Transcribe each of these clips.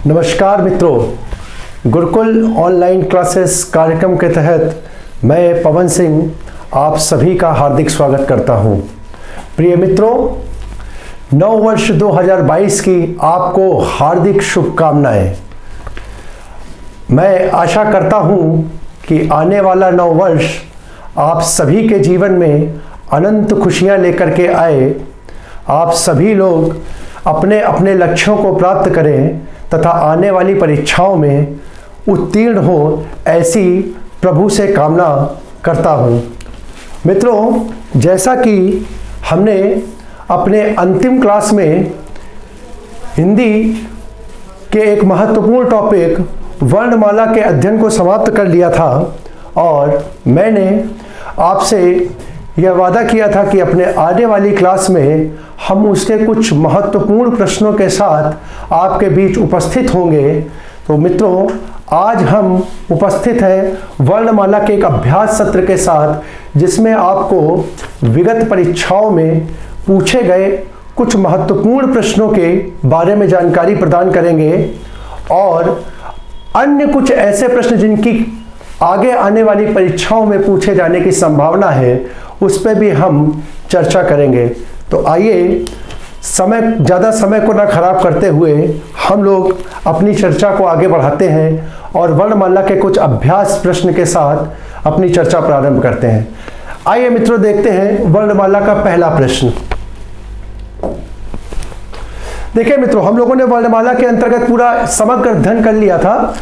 नमस्कार मित्रों, Gurukul online classes कार्यक्रम के तहत मैं पवन सिंह आप सभी का हार्दिक स्वागत करता हूं। प्रिय मित्रों, नव वर्ष 2022 की आपको हार्दिक शुभकामनाएं। मैं आशा करता हूं कि आने वाला नव वर्ष आप सभी के जीवन में अनंत खुशियां लेकर के आए। आप सभी लोग अपने अपने लक्ष्यों को प्राप्त करें तथा आने वाली परीक्षाओं में उत्तीर्ण हो, ऐसी प्रभु से कामना करता हूं। मित्रों, जैसा कि हमने अपने अंतिम क्लास में हिंदी के एक महत्वपूर्ण टॉपिक वर्णमाला के अध्ययन को समाप्त कर लिया था और मैंने आपसे यह वादा किया था कि अपने आने वाली क्लास में हम उसके कुछ महत्वपूर्ण प्रश्नों के साथ आपके बीच उपस्थित होंगे। तो मित्रों, आज हम उपस्थित हैं वर्णमाला के एक अभ्यास सत्र के साथ, जिसमें आपको विगत परीक्षाओं में पूछे गए कुछ महत्वपूर्ण प्रश्नों के बारे में जानकारी प्रदान करेंगे और अन्य कुछ ऐसे प्रश्न जिनकी आगे आने वाली परीक्षाओं में पूछे जाने की संभावना है, उस पर भी हम चर्चा करेंगे। तो आइए, ज़्यादा समय को ना खराब करते हुए हम लोग अपनी चर्चा को आगे बढ़ाते हैं और वर्णमाला के कुछ अभ्यास प्रश्न के साथ अपनी चर्चा प्रारंभ करते हैं। आइए मित्रों, देखते हैं वर्णमाला का पहला प्रश्न। देखिए मित्रों, हम लोगों ने वर्णमाला के अंतर्गत पूरा समग्र अध्ययन कर लिया था।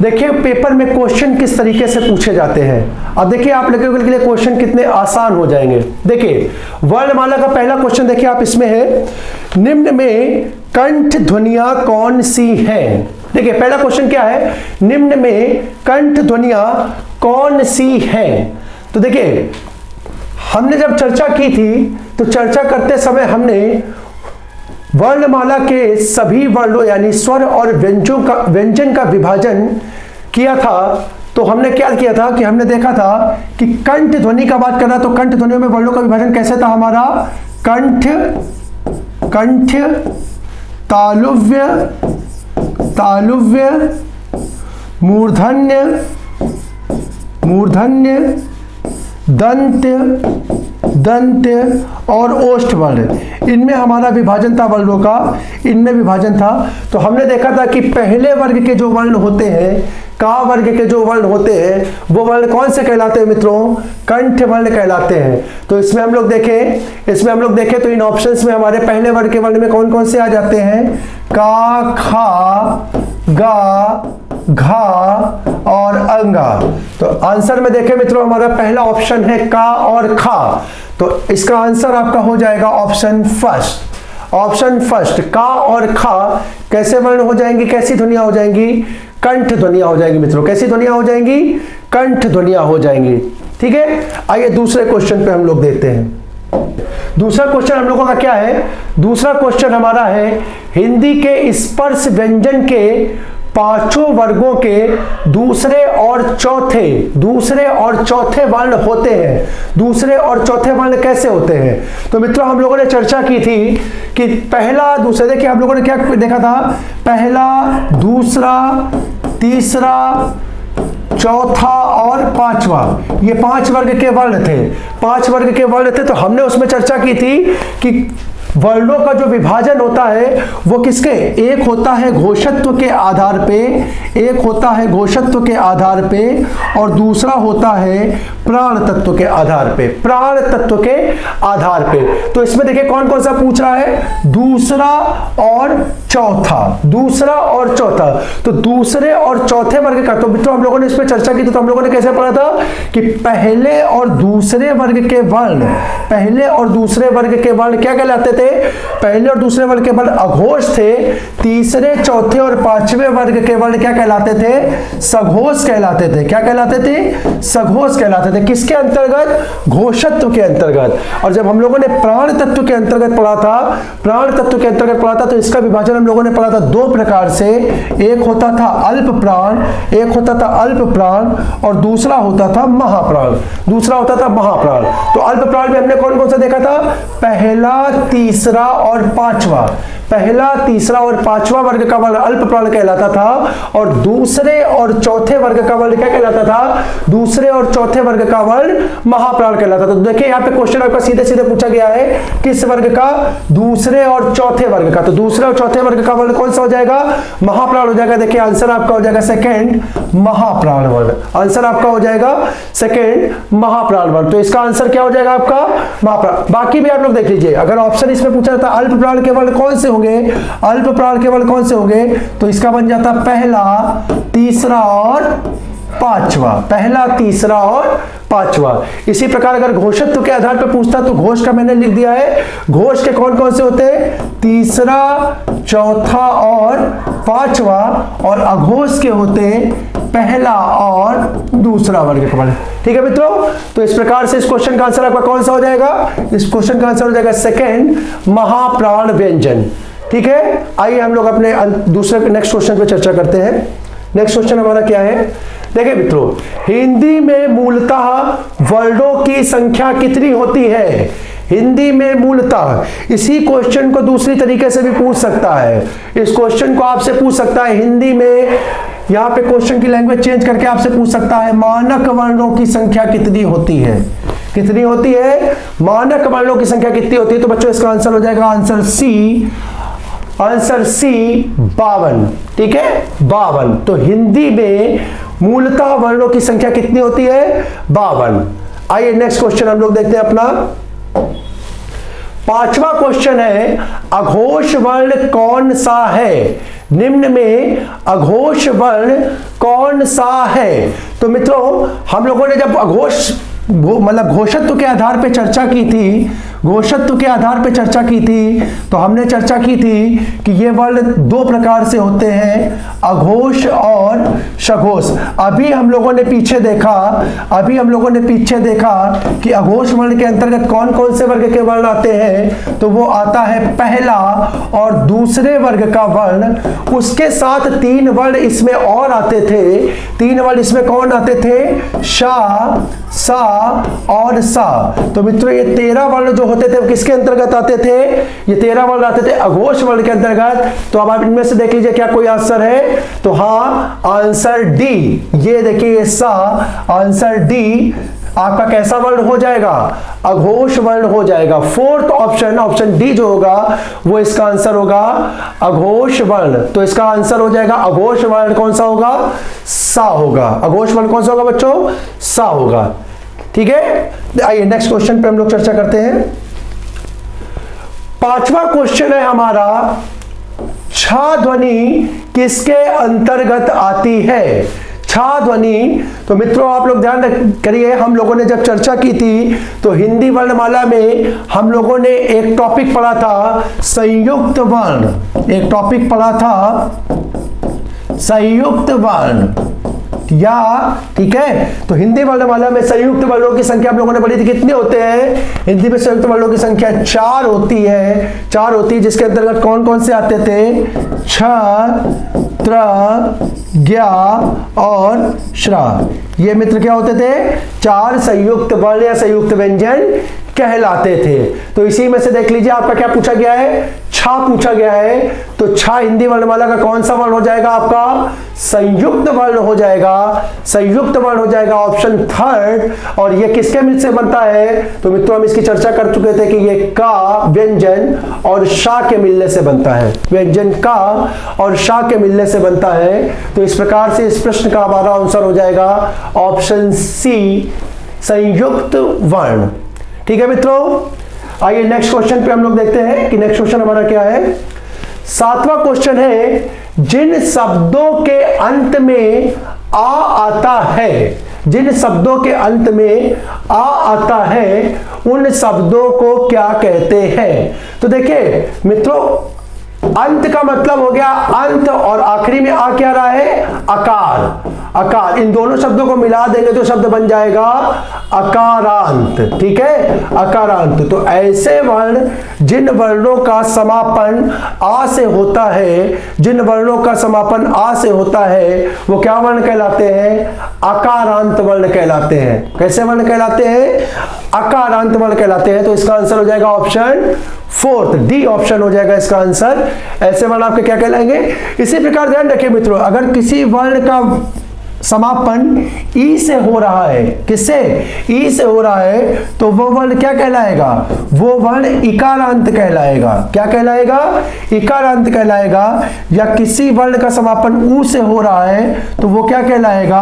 देखिए पेपर में क्वेश्चन किस तरीके से पूछे जाते हैं। अब देखिए आप लोगों के लिए क्वेश्चन कितने आसान हो जाएंगे। देखिए वर्णमाला का पहला क्वेश्चन देखिए आप इसमें है, निम्न में कंठ ध्वनियां कौन सी हैं। देखिए पहला क्वेश्चन क्या है, निम्न में कंठ ध्वनियां कौन सी हैं। तो देखिए हमने जब चर्चा की थी तो चर्चा करते समय हमने वर्णमाला के सभी वर्णों यानी स्वर और व्यंजन का विभाजन किया था। तो हमने क्या किया था कि हमने देखा था कि कंठ ध्वनि का बात करना, तो कंठ ध्वनियों में वर्णों का विभाजन कैसे था हमारा, कंठ तालुव्य मूर्धन्य दंत और ओष्ठ वर्ण, इनमें हमारा विभाजन था वर्णों का, इनमें विभाजन था। तो हमने देखा था कि पहले वर्ग के जो वर्ण होते हैं, का वर्ग के जो वर्ण होते हैं, वो वर्ण कौन से कहलाते हैं मित्रों, कंठ वर्ण कहलाते हैं। तो इसमें हम लोग देखें तो इन ऑप्शंस में हमारे पहले वर्ग के वर्ण में कौन कौन से आ जाते हैं, का, खा, गा, घा और अंगा। तो आंसर में देखें मित्रों, हमारा पहला ऑप्शन है का और खा। तो इसका आंसर आपका हो जाएगा ऑप्शन फर्स्ट। का और खा कैसे वर्ण हो जाएंगी, कैसी ध्वनियां हो जाएंगी, कंठ ध्वनियां हो जाएंगी मित्रों। कैसी ध्वनियां हो जाएंगी, कंठ ध्वनियां हो जाएंगी। ठीक है, आइए दूसरे क्वेश्चन पे हम लोग देखते हैं। दूसरा क्वेश्चन हम लोगों का क्या है, दूसरा क्वेश्चन हमारा है, हिंदी के स्पर्श व्यंजन के पांचों वर्गों के दूसरे और चौथे वर्ण होते हैं। दूसरे और चौथे वर्ण कैसे होते हैं। तो मित्रों हम लोगों ने चर्चा की थी कि पहला दूसरा, देखिए हम लोगों ने क्या देखा था, पहला, दूसरा, तीसरा, चौथा और पांचवा, ये 5 वर्ग के वर्ण थे। तो हमने उसमें चर्चा की थी कि वर्णों का जो विभाजन होता है वो किसके, एक होता है घोषत्व के आधार पे, और दूसरा होता है प्राण तत्व के आधार पे। तो इसमें देखिए कौन कौन सा पूछ रहा है, दूसरा और चौथा। तो दूसरे और चौथे वर्ग का, तो मित्रों हम लोगों ने इस पर चर्चा की थी। तो हम लोगों ने कैसे पढ़ा था कि पहले और दूसरे वर्ग के वर्ण क्या कहलाते थे, पहले और दूसरे वर्ग के वर्ण अघोष थे। तीसरे, चौथे और पांचवें वर्ग के वर्ण क्या कहलाते थे, सघोष कहलाते थे। क्या कहलाते थे, सघोष कहलाते थे। किसके अंतर्गत, घोषत्व के अंतर्गत। और जब हम लोगों ने प्राण तत्व के अंतर्गत पढ़ा था, तो इसका विभाजन हम लोगों ने पढ़ा था 2 प्रकार से। एक होता था अल्प प्राण और दूसरा होता था महाप्राण। तो अल्प प्राण में हमने कौन कौन सा देखा था, पहला, तीसरा और पांचवा। पहला, तीसरा और पांचवा वर्ग का वर्ण अल्प प्राण कहलाता था, और दूसरे और चौथे वर्ग का वर्ण क्या कहलाता था? दूसरे और चौथे वर्ग का वर्ण महाप्राण कहलाता था। तो देखिए यहाँ पे क्वेश्चन आपका सीधे सीधे पूछा गया है, किस वर्ग का? दूसरे और चौथे वर्ग का। तो दूसरे और चौथे वर्ग का वर्ण कौन सा हो जाएगा? महाप्राण हो जाएगा। देखिए आंसर आपका हो जाएगा सेकंड, महाप्राण वर्ण। आंसर आपका हो जाएगा सेकंड, महाप्राण वर्ण। तो इसका आंसर क्या हो जाएगा आपका? महाप्राण। बाकी भी आप लोग देख लीजिए, अगर ऑप्शन इसमें पूछा जाता अल्प प्राण के वर्ण कौन से होंगे, अल्प प्राण के वर्ण कौन से होंगे, तो इसका बन जाता पहला, तीसरा और पांचवा। पहला, तीसरा और पांचवा। इसी प्रकार अगर घोषत्व के आधार पर पूछता तो घोष का मैंने लिख दिया है। घोष के कौन कौन से होते हैं? तीसरा, चौथा और पांचवा। और अघोष के होते हैं पहला और दूसरा वर्ग का वर्ण। ठीक है मित्रों, तो इस प्रकार से इस क्वेश्चन का आंसर आपका कौन सा हो जाएगा? इस क्वेश्चन का आंसर हो जाएगा सेकंड, महाप्राण व्यंजन। ठीक है, आइए हम लोग अपने दूसरे नेक्स्ट क्वेश्चन पे चर्चा करते हैं। नेक्स्ट क्वेश्चन हमारा क्या है? देखिए मित्रों, हिंदी में मूलतः वर्णों की संख्या कितनी होती है? हिंदी में मूलतः, इसी क्वेश्चन को दूसरी तरीके से भी पूछ सकता है। इस क्वेश्चन को आपसे पूछ सकता है हिंदी में, यहाँ पे क्वेश्चन की लैंग्वेज चेंज करके आपसे पूछ सकता है मानक वर्णों की संख्या कितनी होती है? कितनी होती है? मानक वर्णों की संख्या कितनी होती है? तो बच्चों इसका आंसर हो जाएगा आंसर सी, आंसर सी 52। ठीक है, 52। तो हिंदी में मूलतः वर्णों की संख्या कितनी होती है? 52। आइए नेक्स्ट क्वेश्चन हम लोग देखते हैं अपना। पांचवा क्वेश्चन है, अघोष वर्ण कौन सा है? निम्न में अघोष वर्ण कौन सा है? तो मित्रों, हम लोगों ने जब अघोष मतलब घोषत्व के आधार पे चर्चा की थी, घोषत्व के आधार पे चर्चा की थी, तो हमने चर्चा की थी कि ये वर्ण दो प्रकार से होते हैं, अघोष और सघोष। अभी हम लोगों ने पीछे देखा कि अघोष वर्ण के अंतर्गत कौन कौन से वर्ग के वर्ण आते हैं, तो वो आता है पहला और दूसरे वर्ग का वर्ण। उसके साथ तीन वर्ण इसमें और आते थे। तीन वर्ण इसमें कौन आते थे? शा, सा और सा। तो मित्रों ये 13 वर्ण जो होते थे वो किसके अंतर्गत आते थे? ये 13 वर्ण आते थे अघोष वर्ण के अंतर्गत। तो अब आप इनमें से देख लीजिए क्या कोई आंसर है? तो हाँ, आंसर डी। ये देखिए सा, आंसर डी आपका कैसा वर्ण हो जाएगा? अघोष वर्ण हो जाएगा। फोर्थ ऑप्शन, ऑप्शन डी जो होगा वो इसका आंसर होगा अघोष वर्ण। तो इसका आंसर हो जाएगा अघोष वर्ण कौन सा होगा? सा होगा। अघोष वर्ण कौन सा होगा बच्चों? सा होगा। ठीक है, आइए नेक्स्ट क्वेश्चन पे हम लोग चर्चा करते हैं। पांचवा क्वेश्चन है हमारा, छा ध्वनि किसके अंतर्गत आती है? छा ध्वनि, तो मित्रों आप लोग ध्यान करिए, हम लोगों ने जब चर्चा की थी तो हिंदी वर्णमाला में हम लोगों ने एक टॉपिक पढ़ा था संयुक्त वर्ण। एक टॉपिक पढ़ा था संयुक्त वर्ण, या ठीक है। तो हिंदी वर्णमाला में संयुक्त वर्णों की संख्या हम लोगों ने पढ़ी थी, कितने होते हैं? हिंदी में संयुक्त वर्णों की संख्या 4 होती है। 4 होती है, जिसके अंतर्गत कौन कौन से आते थे? छ, त्र, ज्ञा और श्रा। ये मित्र क्या होते थे? 4 संयुक्त वर्ण या संयुक्त व्यंजन कहलाते थे। तो इसी में से देख लीजिए आपका क्या पूछा गया है? छा पूछा गया है। तो छा हिंदी वर्णमाला का कौन सा वर्ण हो जाएगा आपका? संयुक्त वर्ण हो जाएगा। संयुक्त वर्ण हो जाएगा ऑप्शन थर्ड। और ये किसके मिल से बनता है? तो मित्रों हम इसकी चर्चा कर चुके थे कि ये का व्यंजन और शा के मिलने से बनता है। व्यंजन का और शा के मिलने से बनता है। तो इस प्रकार से इस प्रश्न का हमारा आंसर हो जाएगा ऑप्शन सी, संयुक्त वर्ण। ठीक है मित्रों, आइए नेक्स्ट क्वेश्चन पे हम लोग देखते हैं कि नेक्स्ट क्वेश्चन हमारा क्या है। सातवां क्वेश्चन है, जिन शब्दों के अंत में आ आता है, जिन शब्दों के अंत में आ आता है उन शब्दों को क्या कहते हैं? तो देखिए मित्रों, अंत का मतलब हो गया अंत, और आखिरी में आ क्या रहा है? आकार। अकार, इन दोनों शब्दों को मिला देंगे तो शब्द बन जाएगा अकारांत। ठीक है, अकारांत। तो ऐसे वर्ण जिन वर्णों का समापन आ से होता है, जिन वर्णों का समापन आ से होता है, वो क्या वर्ण कहलाते हैं? अकारांत वर्ण कहलाते हैं। कैसे वर्ण कहलाते हैं? अकारांत वर्ण कहलाते हैं। तो इसका आंसर हो जाएगा ऑप्शन फोर्थ, डी ऑप्शन हो जाएगा इसका आंसर। ऐसे वर्ण आपके क्या कहलाएंगे? इसी प्रकार ध्यान रखिए मित्रों, अगर किसी वर्ण का समापन ई से हो रहा है, किससे? ई से हो रहा है, तो वो वर्ण क्या कहलाएगा? वो वर्ण इकारांत कहलाएगा। क्या कहलाएगा? इकारांत कहलाएगा। या किसी वर्ण का समापन ऊ से हो रहा है तो वो क्या कहलाएगा?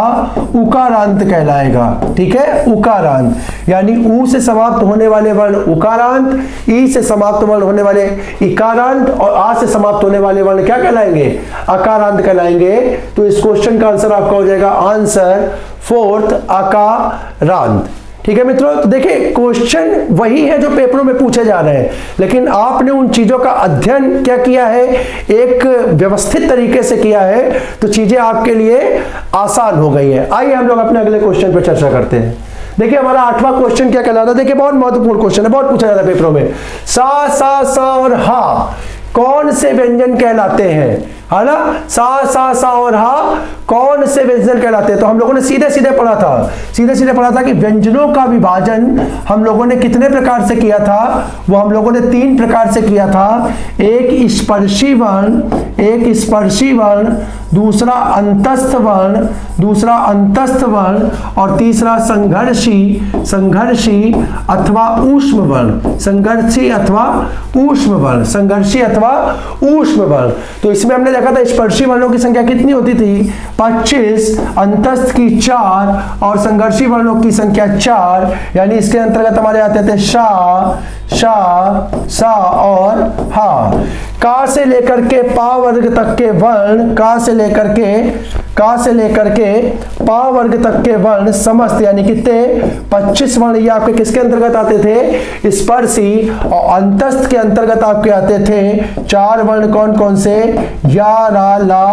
उकारांत कहलाएगा। ठीक है, उकारांत, यानी ऊ से समाप्त होने वाले वर्ण उकारांत, ई से समाप्त वर्ण होने वाले इकारांत और आ से समाप्त होने वाले वर्ण क्या कहलाएंगे? अकारांत कहलाएंगे। तो इस क्वेश्चन का आंसर आपका हो जाएगा आंसर फोर्थ, अकारांत। ठीक है मित्रों, तो देखिए क्वेश्चन वही है जो पेपरों में पूछे जा रहे हैं, लेकिन आपने उन चीजों का अध्ययन क्या किया है? एक व्यवस्थित तरीके से किया है, तो चीजें आपके लिए आसान हो गई है। आइए हम लोग अपने अगले क्वेश्चन पर चर्चा करते हैं। देखिए हमारा 8वां क्वेश्चन क्या कहलाता है? देखिए बहुत महत्वपूर्ण क्वेश्चन है, बहुत पूछा जाता है पेपरों में। सा, सा, सा और हा कौन से व्यंजन कहलाते हैं? है ना, सा और हा कौन से व्यंजन कहलाते हैं? तो हम लोगों ने सीधे सीधे पढ़ा था कि व्यंजनों का विभाजन हम लोगों ने कितने प्रकार से किया था? वो हम लोगों ने 3 प्रकार से किया था। एक स्पर्शी वर्ण, दूसरा अंतस्थ वर्ण और तीसरा संघर्षी अथवा ऊष्म वर्ण। तो इसमें हमने देखा था स्पर्शी वर्णों की संख्या कितनी होती थी? 25, अंतस्थ की 4 और संघर्षी वर्णों की संख्या 4। यानी इसके अंतर्गत हमारे आते थे शा, सा और हा। का से लेकर के पा वर्ग तक के वर्ण, का से लेकर के पा वर्ग तक के वर्ण समस्त, यानी कितने? 25 वर्ण ये आपके किसके अंतर्गत आते थे? स्पर्शी। और अंतस्थ के अंतर्गत आपके आते थे 4 वर्ण। कौन कौन से? या, रा, ला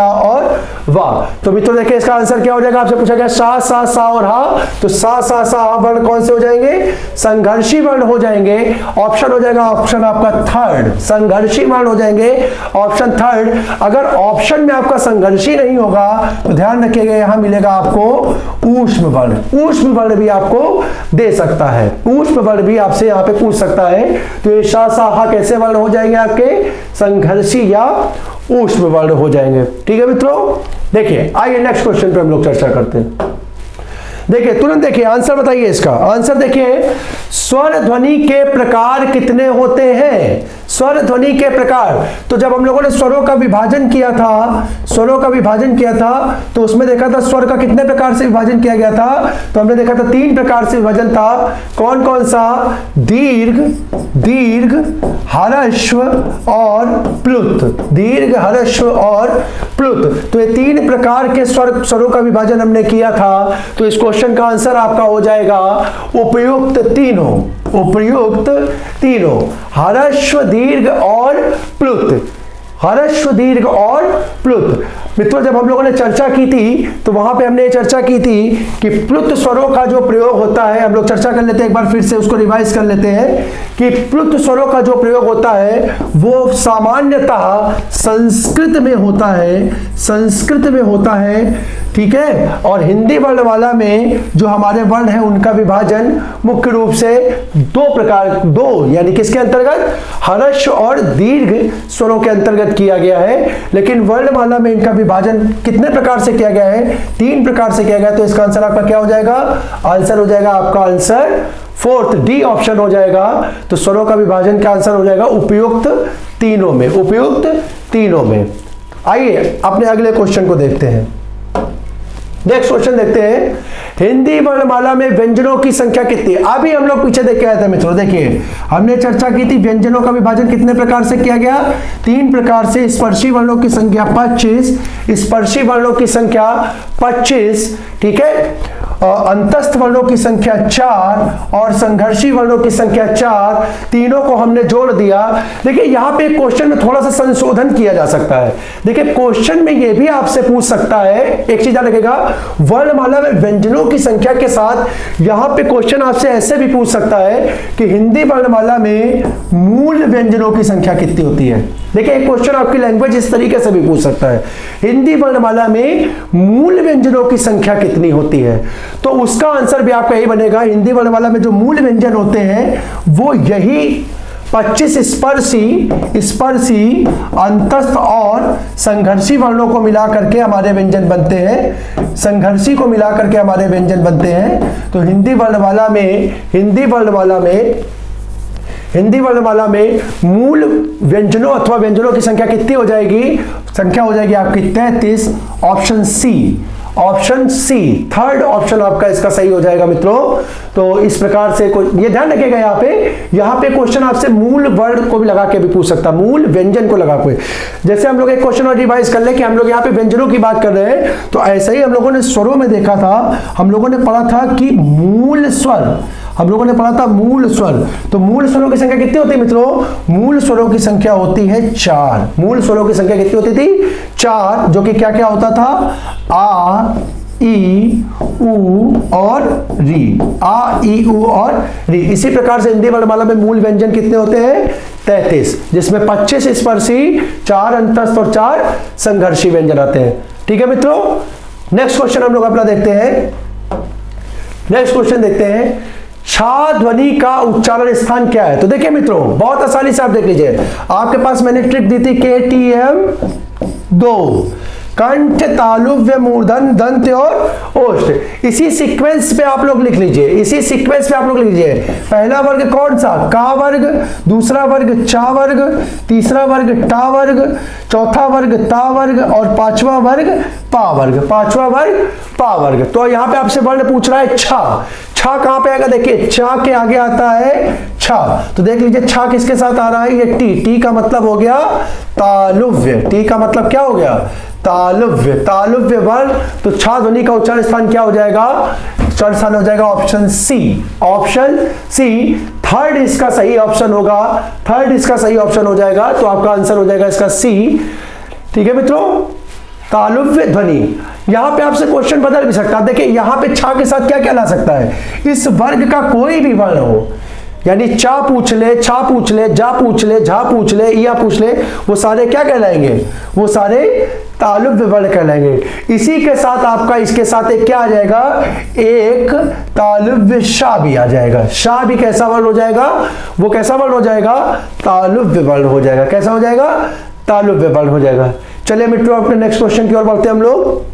और वा। तो मित्रों देखिए इसका आंसर क्या हो जाएगा? आपसे पूछा गया सा और हा, तो सा वर्ण कौन से हो जाएंगे? संघर्षी वर्ण हो जाएंगे। ऑप्शन हो जाएगा ऑप्शन आपका थर्ड, संघर्षी वर्ण हो जाएंगे, ऑप्शन थर्ड। अगर ऑप्शन में आपका संघर्षी नहीं होगा तो ध्यान रखिएगा यहां मिलेगा आपको ऊष्म वर्ण भी आपको दे सकता है, ऊष्म वर्ण भी आपसे यहां पे पूछ सकता है। तो ये सा हा कैसे वर्ण हो जाएंगे आपके? संघर्षी या ऊष्म वर्ण हो जाएंगे। ठीक है मित्रों, देखिए आइए नेक्स्ट क्वेश्चन पे हम लोग चर्चा करते हैं। देखिए तुरंत देखिए आंसर बताइए इसका। आंसर देखिए, स्वर ध्वनि के प्रकार कितने होते हैं? स्वर ध्वनि के प्रकार। तो जब हम लोगों ने स्वरों का विभाजन किया था तो उसमें देखा था स्वर का कितने प्रकार से विभाजन किया गया था? तो हमने देखा था 3 प्रकार से विभाजन था। कौन कौन सा? दीर्घ, ह्रस्व और प्लुत। दीर्घ, ह्रस्व और प्लुत। तो ये 3 प्रकार के स्वरों का विभाजन हमने किया था। तो इस क्वेश्चन का आंसर आपका हो जाएगा उपयुक्त तीनों, ह्रस्व, दीर्घ और प्लुत। मित्रों जब हम लोगों ने चर्चा की थी तो वहां पे हमने चर्चा की थी कि प्लुत स्वरों का जो प्रयोग होता है, हम लोग चर्चा कर लेते हैं एक बार फिर से, उसको रिवाइज कर लेते हैं कि प्लुत स्वरों का जो प्रयोग होता है वो सामान्यतः संस्कृत में होता है। ठीक है, और हिंदी वर्णमाला में जो हमारे वर्ण हैं उनका विभाजन मुख्य रूप से दो यानी किसके अंतर्गत? ह्रस्व और दीर्घ स्वरों के अंतर्गत किया गया है। लेकिन वर्णमाला में इनका विभाजन कितने प्रकार से किया गया है? 3 प्रकार से किया गया। तो इसका आंसर आपका क्या हो जाएगा? आंसर हो जाएगा आपका आंसर फोर्थ, डी ऑप्शन हो जाएगा। तो स्वरों का विभाजन का आंसर हो जाएगा उपयुक्त तीनों में। आइए अपने अगले क्वेश्चन को देखते हैं। नेक्स्ट क्वेश्चन देखते हैं, हिंदी वर्णमाला में व्यंजनों की संख्या कितनी है? अभी हम लोग पीछे देख के आए थे मित्रों। देखिए हमने चर्चा की थी व्यंजनों का विभाजन कितने प्रकार से किया गया? 3 प्रकार से। स्पर्शी वर्णों की संख्या 25, ठीक है, अंतस्थ वर्णों की संख्या 4 और संघर्षी वर्णों की संख्या 4, तीनों को हमने जोड़ दिया। देखिए यहां पे क्वेश्चन में थोड़ा सा संशोधन किया जा सकता है। देखिए क्वेश्चन में यह भी आपसे पूछ सकता है, एक चीज याद रखिएगा, वर्णमाला में व्यंजनों की संख्या के साथ यहां पे क्वेश्चन आपसे ऐसे भी पूछ सकता है कि हिंदी वर्णमाला में मूल व्यंजनों की संख्या कितनी होती है। देखिए एक क्वेश्चन आपकी लैंग्वेज इस तरीके से भी पूछ सकता है, हिंदी वर्णमाला में मूल व्यंजनों की संख्या कितनी होती है। तो उसका आंसर भी आपका यही बनेगा, हिंदी वर्णमाला में जो मूल व्यंजन होते हैं वो यही 25 स्पर्शी, अंतस्थ और संघर्षी वर्णों को मिला करके हमारे व्यंजन बनते हैं। संघर्षी को मिला करके हमारे व्यंजन बनते हैं। तो हिंदी वर्णमाला में मूल व्यंजनों अथवा व्यंजनों की संख्या कितनी हो जाएगी? संख्या हो जाएगी आपकी 33। ऑप्शन सी, थर्ड ऑप्शन आपका इसका सही हो जाएगा मित्रों। तो इस प्रकार से ये ध्यान रखिएगा, यहाँ पे क्वेश्चन आपसे मूल वर्ड को भी लगा के भी पूछ सकता है, मूल व्यंजन को लगा के। जैसे हम लोग एक क्वेश्चन और रिवाइज कर ले कि हम लोग यहाँ पे व्यंजनों की बात कर रहे हैं, तो ऐसे ही हम लोगों ने स्वरों में देखा था, हम लोगों ने पढ़ा था कि मूल स्वर, हम लोगों ने पढ़ा था मूल स्वर। तो मूल स्वरों की संख्या कितनी होती है मित्रों? मूल स्वरों की संख्या होती है 4। मूल स्वरों की संख्या कितनी होती थी? 4, जो कि क्या क्या होता था? आ, ई, उ और री। आ, ई, उ और री। इसी प्रकार से हिंदी वर्णमाला में मूल व्यंजन कितने होते हैं? 33, जिसमें 25 स्पर्शी, 4 अंतस्थ और 4 संघर्षी व्यंजन आते हैं। ठीक है मित्रों, नेक्स्ट क्वेश्चन हम लोग अपना देखते हैं। नेक्स्ट क्वेश्चन देखते हैं, छा ध्वनि का उच्चारण स्थान क्या है? तो देखिए मित्रों, बहुत आसानी से आप देख लीजिए, आपके पास मैंने ट्रिक दी थी KTM 2, कंठ, तालुव्य, मूर्धन, दंत और ओष्ठ। इसी सीक्वेंस पे आप लोग लिख लीजिए, इसी सीक्वेंस पे आप लोग लिख लीजिए। पहला वर्ग कौन सा? का वर्ग, दूसरा वर्ग चा वर्ग, तीसरा वर्ग टा वर्ग, चौथा वर्ग ता वर्ग और पांचवा वर्ग पा वर्ग। पांचवा वर्ग पा वर्ग। तो यहां पे आपसे वर्ण पूछ रहा है छा। छा कहां पे आएगा? देखिए चा के आगे आता है छा, तो देख लीजिए छा किसके साथ आ रहा है? ये टी। टी का मतलब हो गया तालुव्य। टी का मतलब क्या हो गया? तालुव्य। तालुव्य वर्ण। तो छा ध्वनि का उच्चारण स्थान क्या हो जाएगा? उच्चारण स्थान हो जाएगा option C. Option C, third इसका सही ऑप्शन होगा। थर्ड इसका सही ऑप्शन हो जाएगा, तो आपका आंसर हो जाएगा इसका सी। ठीक है मित्रों, तालुव्य ध्वनि। यहां पे आपसे क्वेश्चन बदल भी सकता है। देखिए यहां पे छा के साथ क्या क्या ला सकता है? इस वर्ग का कोई भी वर्ण हो, यानी चा पूछ ले, छा पूछ ले, जा पूछ ले, झा पूछ ले, या पूछ ले, वो सारे क्या कहलाएंगे? वो सारे तालुव्य वर्ण कहलाएंगे। इसी के साथ आपका इसके साथ एक क्या आ जाएगा? एक तालुव्य शा भी आ जाएगा। शा भी कैसा वर्ण हो जाएगा? वो कैसा वर्ण हो जाएगा? तालुव्य वर्ण हो जाएगा। कैसा हो जाएगा? तालुव्य वर्ण हो जाएगा। चलिए मित्रों, अपने नेक्स्ट क्वेश्चन की ओर बढ़ते हैं हम लोग।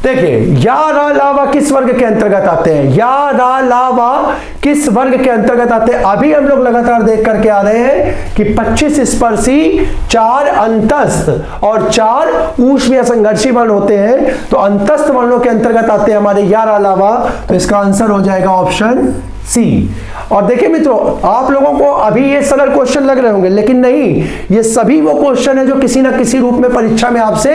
देखिए या, रा, लावा किस वर्ग के अंतर्गत आते हैं? या, रा, लावा किस वर्ग के अंतर्गत आते हैं? अभी हम लोग लगातार देख करके आ रहे हैं कि 25 स्पर्शी, 4 अंतस्थ और 4 ऊष्म या संघर्षी वर्ण होते हैं। तो अंतस्थ वर्णों के अंतर्गत आते हैं हमारे या, रा, लावा। तो इसका आंसर हो जाएगा ऑप्शन सी। और देखिए मित्रों, आप लोगों को अभी ये सरल क्वेश्चन लग रहे होंगे, लेकिन नहीं, ये सभी वो क्वेश्चन है जो किसी ना किसी रूप में परीक्षा में आपसे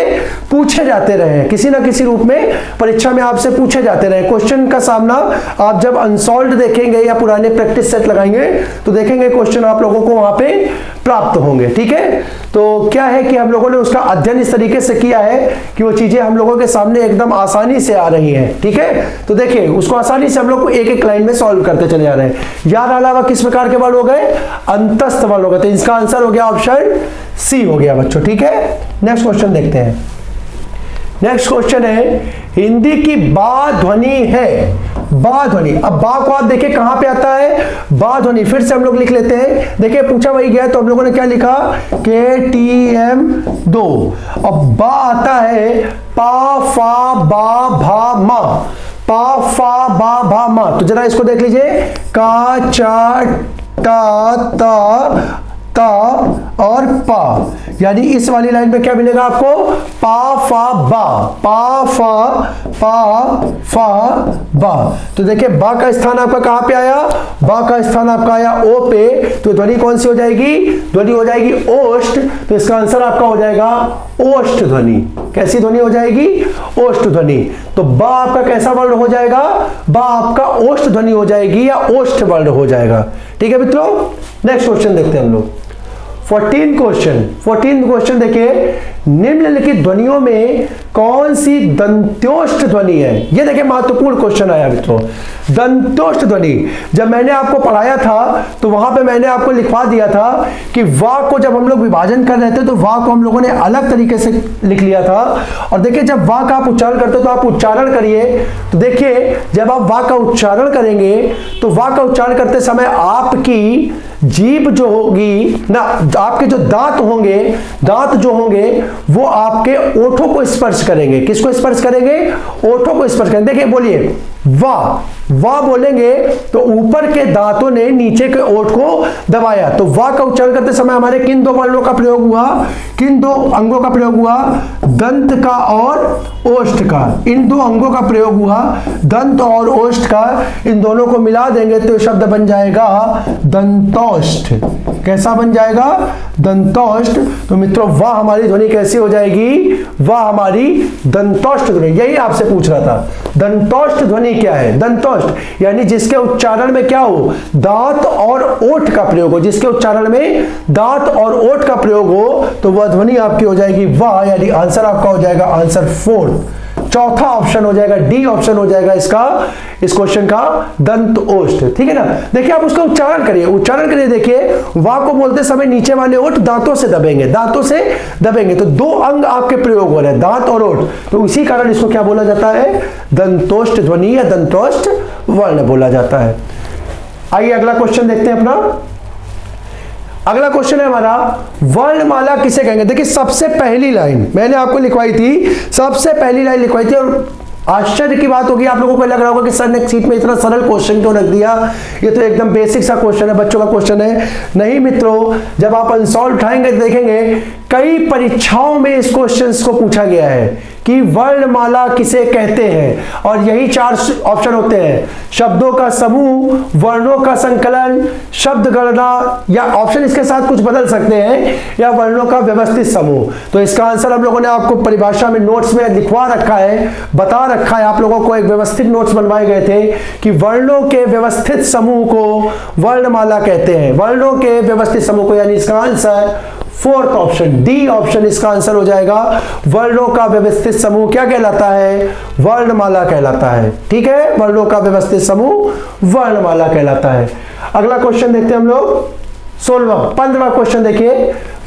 पूछे जाते रहे हैं। किसी ना किसी रूप में परीक्षा में आपसे पूछे जाते रहे। क्वेश्चन का सामना आप जब अनसॉल्व्ड देखेंगे या पुराने प्रैक्टिस सेट लगाएंगे तो देखेंगे क्वेश्चन आप लोगों को वहां पे प्राप्त होंगे। ठीक है, तो क्या है कि हम लोगों ने उसका अध्ययन इस तरीके से किया है कि वो चीजें हम लोगों के सामने एकदम आसानी से आ रही हैं। ठीक है, तो देखिए उसको आसानी से हम लोग एक एक लाइन में सॉल्व करते चले जा रहे हैं। यार अलावा किस प्रकार के वर्ण हो गए? अंतस्थ वर्ण हो गए। तो इसका आंसर हो गया ऑप्शन सी हो गया बच्चों। ठीक है, नेक्स्ट क्वेश्चन देखते हैं। नेक्स्ट क्वेश्चन है, हिंदी की बा ध्वनि है। बा ध्वनि, अब बा को आप देखिए कहां पे आता है? बा ध्वनि फिर से हम लोग लिख लेते हैं। देखिए पूछा वही गया, तो हम लोगों ने क्या लिखा? KTM 2। अब बा आता है पा, फा, बा, भा, मा। पा, फा, बा, भा, मा। तो जरा इसको देख लीजिए, का, चा, टा, ता, ता और पा। यानी इस वाली लाइन में क्या मिलेगा आपको, पा फा बा, पा फा बा। तो देखिए बा का स्थान आपका कहां पे आया, बा का स्थान आपका आया ओ पे, तो ध्वनि कौन सी हो जाएगी, ध्वनि हो जाएगी ओष्ठ। तो इसका आंसर आपका हो जाएगा ओष्ठ ध्वनि। कैसी ध्वनि हो जाएगी, ओष्ठ ध्वनि। तो बा आपका कैसा वर्ण हो जाएगा, बा आपका ओष्ठ ध्वनि हो जाएगी या ओष्ठ वर्ण हो जाएगा। ठीक है मित्रों, नेक्स्ट क्वेश्चन देखते हैं हम लोग। 14 क्वेश्चन देखिए, निम्नलिखित ध्वनियों में कौन सी दंत्योष्ठ ध्वनि है। ये देखिए महत्वपूर्ण क्वेश्चन आया मित्रों, दंत्योष्ठ ध्वनि। जब मैंने आपको पढ़ाया था तो वहां पे मैंने आपको लिखवा दिया था कि वाक को जब हम लोग विभाजन कर रहे थे तो वाक को हम लोगों ने अलग तरीके से लिख लिया था। और देखिए जब वाक आप उच्चारण करते हो तो आप उच्चारण करिए, तो देखिए जब आप वाक का उच्चारण करेंगे तो वाक का उच्चारण करते समय आपकी जीभ जो होगी ना, आपके जो दांत होंगे, दांत जो होंगे वो आपके ओठों को स्पर्श करेंगे। किसको स्पर्श करेंगे, ओठों को स्पर्श करेंगे। देखिए बोलिए वाह, वाह बोलेंगे तो ऊपर के दांतों ने नीचे के ओठ को दबाया। तो वाह का उच्चारण करते समय हमारे किन दो वर्णों का प्रयोग हुआ, किन दो अंगों का प्रयोग हुआ, दंत का और ओष्ठ का। इन दो अंगों का प्रयोग हुआ, दंत और ओष्ठ का। इन दोनों को मिला देंगे तो शब्द बन जाएगा दंतोष्ठ। कैसा बन जाएगा, दंतोष्ठ। तो मित्रों वाह हमारी ध्वनि कैसी हो जाएगी, वाह हमारी दंतोष्ठ ध्वनि। यही आपसे पूछ रहा था, दंतोष्ठ ध्वनि क्या है। दंतोष्ठ यानी जिसके उच्चारण में क्या हो, दांत और ओठ का प्रयोग हो। जिसके उच्चारण में दांत और ओठ का प्रयोग हो तो वह ध्वनि आपकी हो जाएगी वाह। यानी आंसर आपका हो जाएगा आंसर 4, चौथा ऑप्शन हो जाएगा, डी ऑप्शन हो जाएगा इसका, इस क्वेश्चन का दंत ओष्ठ। ठीक है ना। देखिए आप उसका उच्चारण करिए, उच्चारण करिए। देखिए वाह को बोलते समय नीचे वाले ओठ दांतों से दबेंगे, दांतों से दबेंगे। तो दो अंग आपके प्रयोग हो रहे हैं, दांत और ओठ। तो इसी कारण इसको क्या बोला जाता है, दंतोष्ठ ध्वनि या दंतोष्ठ वर्ण बोला जाता है। आइए अगला क्वेश्चन देखते हैं अपना। अगला क्वेश्चन है हमारा, वर्णमाला किसे कहेंगे। देखिए सबसे पहली लाइन मैंने आपको लिखवाई थी, सबसे पहली लाइन लिखवाई थी। और आश्चर्य की बात होगी, आप लोगों को लग रहा होगा कि सर ने सीट में इतना सरल क्वेश्चन क्यों रख दिया, ये तो एकदम बेसिक सा क्वेश्चन है, बच्चों का क्वेश्चन है। नहीं मित्रों, जब आप अनसॉल्व उठाएंगे तो देखेंगे कई परीक्षाओं में इस क्वेश्चन को पूछा गया है कि वर्णमाला किसे कहते हैं। और यही 4 ऑप्शन होते हैं, शब्दों का समूह, वर्णों का संकलन, शब्द गणना, या ऑप्शन इसके साथ कुछ बदल सकते हैं, या वर्णों का व्यवस्थित समूह। तो इसका आंसर हम लोगों ने आपको परिभाषा में नोट्स में लिखवा रखा है, बता रखा है। आप लोगों को एक व्यवस्थित नोट्स बनवाए गए थे कि वर्णों के व्यवस्थित समूह को वर्णमाला कहते हैं, वर्णों के व्यवस्थित समूह को। यानी इसका answer 4th option, D option इसका आंसर हो जाएगा। वर्णों का व्यवस्थित समूह क्या कहलाता है, वर्णमाला कहलाता है। ठीक है, वर्णों का व्यवस्थित समूह वर्णमाला कहलाता है। अगला क्वेश्चन देखते हैं हम लोग, 15वां क्वेश्चन देखिए।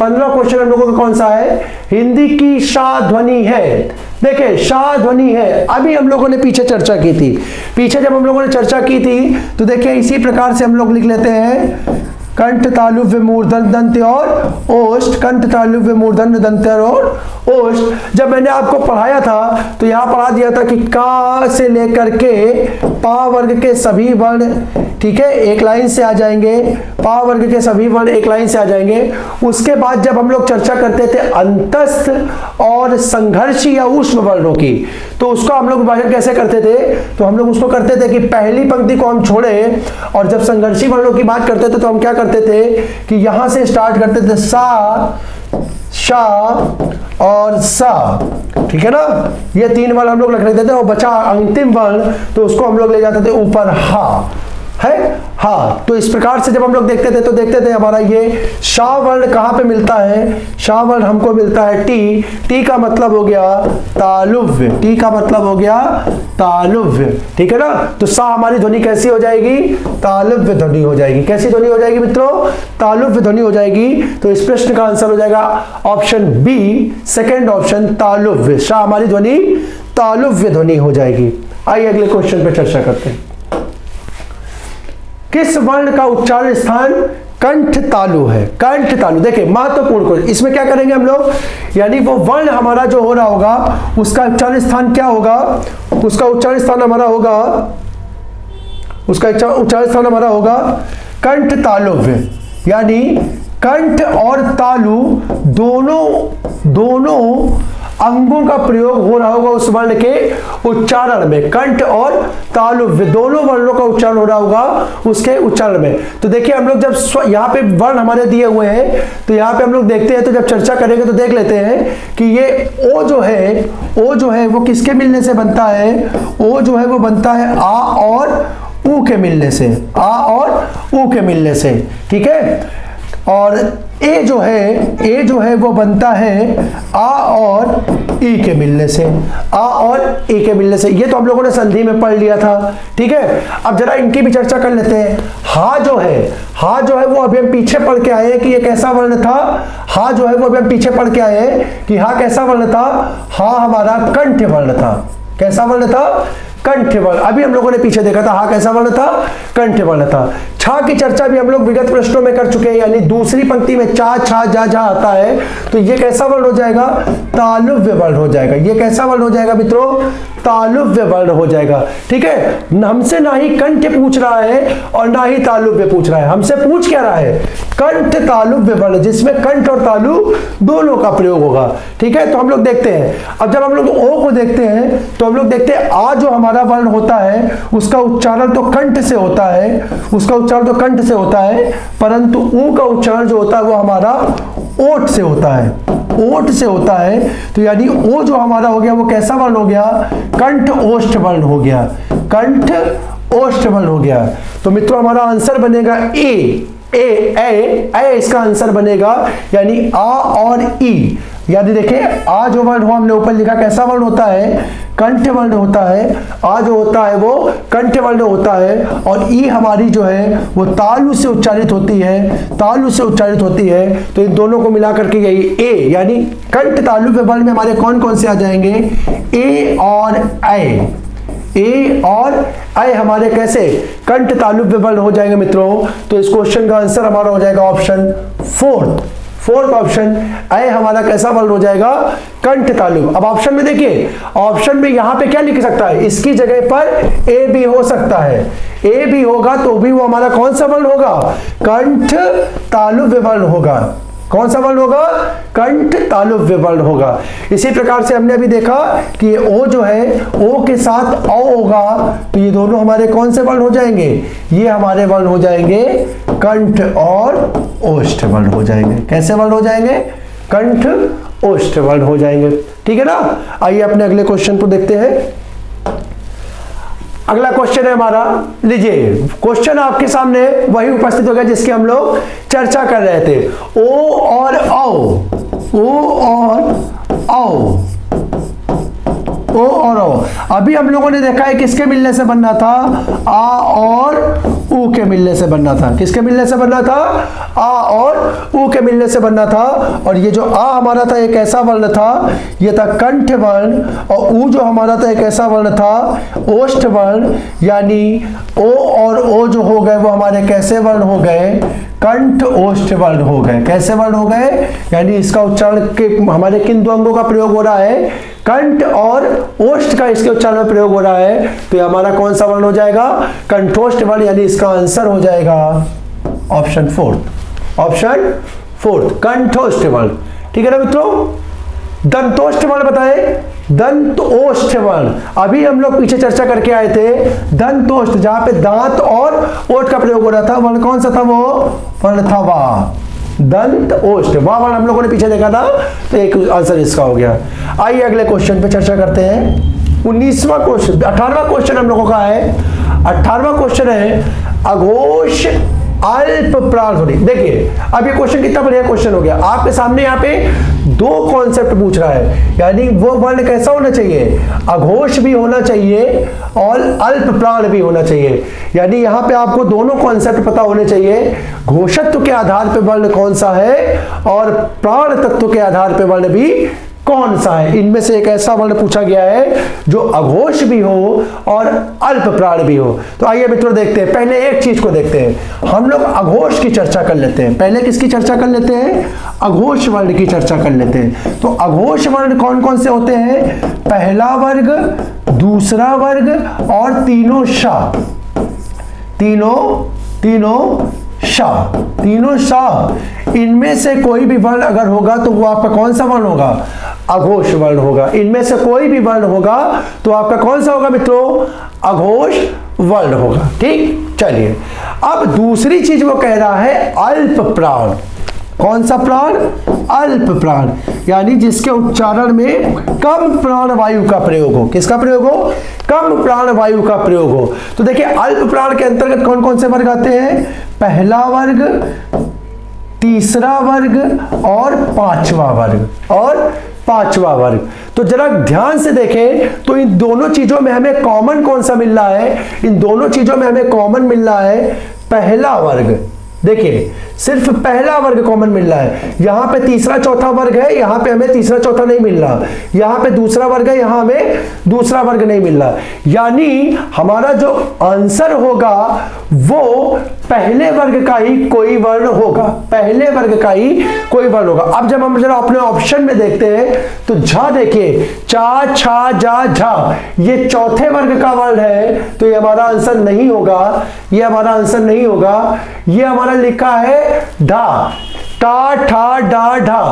15वां क्वेश्चन हम लोगों का कौन सा है, हिंदी की शा ध्वनि है। देखिए शा ध्वनि है, अभी हम लोगों ने पीछे चर्चा की थी। पीछे जब हम लोगों ने चर्चा की थी तो देखिए इसी प्रकार से हम लोग लिख लेते हैं, कंठ तालुव्य मूर्धन दंत्य और ओष्ठ, कंठ तालुव्य मूर्धन दंत्य और ओष्ठ। जब मैंने आपको पढ़ाया था तो यहां पढ़ा दिया था कि का से लेकर के पा वर्ग के सभी वर्ण, ठीक है, एक लाइन से आ जाएंगे। पा वर्ग के सभी वर्ण एक लाइन से आ जाएंगे। उसके बाद जब हम लोग चर्चा करते थे अंतस्थ और संघर्षी या ऊष्म वर्णों की, तो उसका हम लोग विभाजन कैसे करते थे, तो हम लोग उसको करते थे कि पहली पंक्ति को हम छोड़े और जब संघर्षी वर्णों की बात करते थे तो हम क्या करते थे कि यहां से स्टार्ट करते थे सा, शा और सा। ठीक है ना, ये 3 वर्ण हम लोग रख लेते थे और बचा अंतिम वर्ण तो उसको हम लोग ले जाते थे ऊपर हा, है हाँ। तो इस प्रकार से जब हम लोग देखते थे तो देखते थे हमारा ये शा वर्ण कहां पे मिलता है, शा वर्ण हमको मिलता है टी। टी का मतलब हो गया तालुव्य, टी का मतलब हो गया तालुव्य। ठीक है ना, तो सा हमारी ध्वनि कैसी हो जाएगी, तालुव्य ध्वनि हो जाएगी। कैसी ध्वनि हो जाएगी मित्रों, तालुव्य ध्वनि हो जाएगी। तो इस प्रश्न का आंसर हो जाएगा ऑप्शन बी, सेकेंड ऑप्शन तालुव्य। शा हमारी ध्वनि तालुव्य ध्वनि हो जाएगी। आइए अगले क्वेश्चन पे चर्चा करते हैं। किस वर्ण का उच्चारण स्थान कंठ तालु है, कंठ तालु। देखिए महत्वपूर्ण क्वेश्चन, इसमें क्या करेंगे हम लोग, यानी वो वर्ण हमारा जो हो रहा होगा उसका उच्चारण स्थान क्या होगा, उसका उच्चारण स्थान हमारा होगा, उसका उच्चारण स्थान हमारा होगा कंठ तालुव्य। यानी कंठ और तालु दोनों अंगों का प्रयोग हो रहा होगा उस वर्ण के उच्चारण में। कंठ और तालु दोनों वर्णों का उच्चारण हो रहा होगा उसके उच्चारण में। तो देखिए हम लोग जब यहाँ पे वर्ण हमारे दिए हुए हैं तो यहाँ पे हम लोग देखते हैं, तो जब चर्चा करेंगे तो देख लेते हैं कि ये ओ जो है वो किसके मिलने से बनता है। ओ जो है वो बनता है आ और ऊ के मिलने से, आ और ऊ के मिलने से, ठीक है। और ए जो है वो बनता है आ और ई के मिलने से, आ और ई के मिलने से। ये तो हम लोगों ने संधि में पढ़ लिया था, ठीक है। अब जरा इनकी भी चर्चा कर लेते हैं। हा जो है वो अभी हम पीछे पढ़ के आए हैं कि ये कैसा वर्ण था। हा जो है वो अभी हम पीछे पढ़ के आए हैं कि हा कैसा वर्ण था। हा हमारा कंठ वर्ण था। कैसा वर्ण था? कंठ वर्ण। अभी हम लोगों ने पीछे देखा था हा कैसा वर्ण था, कंठ वर्ण था। छा की चर्चा भी हम लोग विगत प्रश्नों में कर चुके हैं, यानी दूसरी पंक्ति में चा छा जा जा आता है तो ये कैसा वर्ण हो जाएगा? तालुव्य वर्ण हो जाएगा। ये कैसा वर्ण हो जाएगा मित्रों? तालुव्य वर्ण हो जाएगा, ठीक है। हमसे ना ही कंठ पूछ रहा है और ना ही तालुव्य पूछ रहा है। हमसे पूछ क्या रहा है? कंठ तालुव्य वर्ण, जिसमें कंठ और तालु दोनों का प्रयोग होगा, ठीक है। तो हम लोग देखते हैं, अब जब हम लोग ओ को देखते हैं तो हम लोग देखते हैं आ जो हमारा वर्ण होता है उसका उच्चारण तो कंठ से होता है, उसका उच्चारण तो कंठ से होता है, परंतु ऊ का उच्चारण जो होता है वो हमारा ओठ से होता है, ओठ से होता है। तो यानी ओ जो हमारा हो गया वो कैसा वर्ण हो गया? कंठ ओष्ठ वर्ण हो गया, कंठ ओष्ठ वर्ण हो गया। तो मित्रों हमारा आंसर बनेगा ए इसका आंसर बनेगा, यानी आ और ई। यानी देखें आ जो वर्ण हो हमने ऊपर लिखा कैसा वर्ण होता है? कंठ वर्ण होता है। आ जो होता है वो कंठ वर्ण होता है और ई हमारी जो है वो तालु से उच्चारित होती है, तालु से उच्चारित होती है। तो इन दोनों को मिलाकर के यही ए, यानी कंठ तालु के वर्ण में हमारे कौन कौन से आ जाएंगे? ए और ऐ। ए और ऐ हमारे कैसे कंठ तालुव्य वर्ण हो जाएंगे मित्रों। तो इस क्वेश्चन का आंसर हमारा हो जाएगा ऑप्शन फोर्थ ऑप्शन। ऐ हमारा कैसा वर्ण हो जाएगा? कंठ तालु। अब ऑप्शन में देखिए, ऑप्शन में यहां पे क्या लिख सकता है? इसकी जगह पर ए भी हो सकता है। ए भी होगा तो भी वो हमारा कौन सा वर्ण होगा? कंठ तालुव्य वर्ण होगा। कौन सा वर्ण होगा? कंठ तालुव्य वर्ण होगा। इसी प्रकार से हमने अभी देखा कि ये ओ जो है ओ के साथ औ होगा तो ये दोनों हमारे कौन से वर्ण हो जाएंगे? ये हमारे वर्ण हो जाएंगे कंठ और ओष्ठ वर्ण हो जाएंगे। कैसे वर्ण हो जाएंगे? कंठ ओष्ठ वर्ण हो जाएंगे, ठीक है ना। आइए अपने अगले क्वेश्चन को देखते हैं। अगला क्वेश्चन है हमारा, लीजिए क्वेश्चन आपके सामने वही उपस्थित हो गया जिसकी हम लोग चर्चा कर रहे थे। ओ और औ, ओ और औ, ओ और औ। अभी हम लोगों ने देखा है किसके मिलने से बनना था? आ और ऊ के मिलने से बनना था। किसके मिलने से बनना था? आ और ऊ के मिलने से बनना था। और ये जो आ हमारा था एक ऐसा वर्ण था, ये था कंठ वर्ण, और ऊ जो हमारा था एक ऐसा वर्ण था ओष्ठ वर्ण। यानी ओ और ओ जो हो गए वो हमारे कैसे वर्ण हो गए? कंठ ओष्ठ वर्ण हो गए। कैसे वर्ण हो गए? यानी इसका उच्चारण के हमारे किन दो अंगों का प्रयोग हो रहा है? कंठ और ओष्ठ का इसके उच्चारण में प्रयोग हो रहा है। तो ये हमारा कौन सा वर्ण हो जाएगा? कंठोष्ठ वर्ण। यानी इसका आंसर हो जाएगा ऑप्शन फोर्थ कंठोष्ठ वर्ण, ठीक है ना मित्रों। दंतोष्ठ वर्ण बताए, दंतोष्ठ वर्ण अभी हम लोग पीछे चर्चा करके आए थे। दंतोष्ठ जहां पे दांत और ओठ का प्रयोग हो रहा था, वर्ण कौन सा था? वो वर्ण था वाह। दंत ओष्ठ वाह वर्ण हम लोगों ने पीछे देखा था, तो एक आंसर इसका हो गया। आइए अगले क्वेश्चन पे चर्चा करते हैं। 19वां क्वेश्चन, 18वां क्वेश्चन हम लोगों का है। 18वां क्वेश्चन है अघोष अल्प प्राण ध्वनि। देखिए अब ये क्वेश्चन कितना बढ़िया क्वेश्चन हो गया। आपके सामने यहाँ पे दो कॉन्सेप्ट पूछ रहा है, यानी वो वर्ण कैसा होना चाहिए? अघोष भी होना चाहिए और अल्प प्राण भी होना चाहिए। यानी यहाँ पे आपको दोनों कॉन्सेप्ट पता होने चाहिए। घोषत्व के आधार पे वर्ण कौन सा है और प्राण तत्व के आधार पे वर्ण भी कौन सा है। इनमें से एक ऐसा वर्ण पूछा गया है जो अघोष भी हो और अल्प प्राण भी हो। तो आइए मित्रों देखते हैं, पहले एक चीज को देखते हैं। हम लोग अघोष की चर्चा कर लेते हैं। पहले किसकी चर्चा कर लेते हैं? अघोष वर्ण की चर्चा कर लेते हैं। तो अघोष वर्ण कौन कौन से होते हैं? पहला वर्ग, दूसरा वर्ग और तीनों श, तीनों श, इनमें से कोई भी वर्ण अगर होगा तो वो आपका कौन सा वर्ण होगा? अघोष वर्ण होगा। इनमें से कोई भी वर्ण होगा तो आपका कौन सा होगा मित्रों? अघोष वर्ण होगा। ठीक, चलिए अब दूसरी चीज वो कह रहा है अल्प प्राण। कौन सा प्राण? अल्प प्राण, यानी जिसके उच्चारण में कम प्राण वायु का प्रयोग हो। किसका प्रयोग हो? कम प्राण वायु का प्रयोग हो। तो देखिए अल्प प्राण के अंतर्गत कौन कौन से वर्ग आते हैं? पहला वर्ग, तीसरा वर्ग और पांचवा वर्ग। तो जरा ध्यान से देखें तो इन दोनों चीजों में हमें कॉमन कौन सा मिल रहा है? इन दोनों चीजों में हमें कॉमन मिल रहा है पहला वर्ग। देखिए सिर्फ पहला वर्ग कॉमन मिल रहा है। यहां पे तीसरा चौथा वर्ग है, यहां पे हमें तीसरा चौथा नहीं मिल रहा। यहां पे दूसरा वर्ग है, यहां हमें दूसरा वर्ग नहीं मिल रहा। यानी हमारा जो आंसर होगा वो पहले वर्ग का ही कोई वर्ण होगा। पहले वर्ग का ही कोई वर्ण होगा। अब जब हम जरा अपने ऑप्शन में देखते हैं तो झा देखिए, चा छा जा झा, ये चौथे वर्ग का वर्ण है तो ये हमारा आंसर नहीं होगा। ये हमारा आंसर नहीं होगा। ये हमारा लिखा है ढा, टा ठा डा ढा,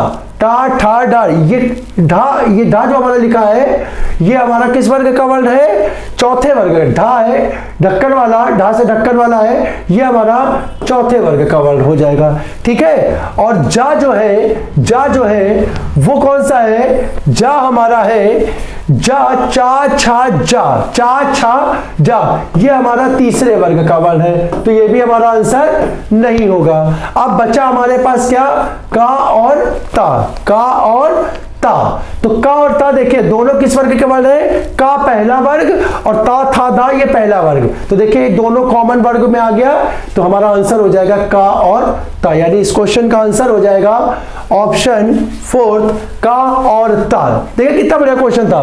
टा ठा डा। ये ढा जो हमारा लिखा है ये हमारा किस वर्ग का वर्ण है? चौथे वर्ग है। ढा है ढक्कन वाला, ढा से ढक्कन वाला है, ये हमारा चौथे वर्ग का वर्ण हो जाएगा। ठीक है, और जा जो है वो कौन सा है? जा हमारा है जा, चा छा जा, चा छा जा, ये हमारा तीसरे वर्ग का वर्ण है तो ये भी हमारा आंसर नहीं होगा। अब बचा हमारे पास क्या? का और ता, का और ता। तो का और ता देखिए दोनों किस वर्ग के वर्ण है? का पहला वर्ग और ता था दा ये पहला वर्ग। तो देखिए दोनों कॉमन वर्ग में आ गया तो हमारा आंसर हो जाएगा का और ता। यानी इस क्वेश्चन का आंसर हो जाएगा ऑप्शन फोर्थ, का और ता। देखिए कितना बढ़िया क्वेश्चन था।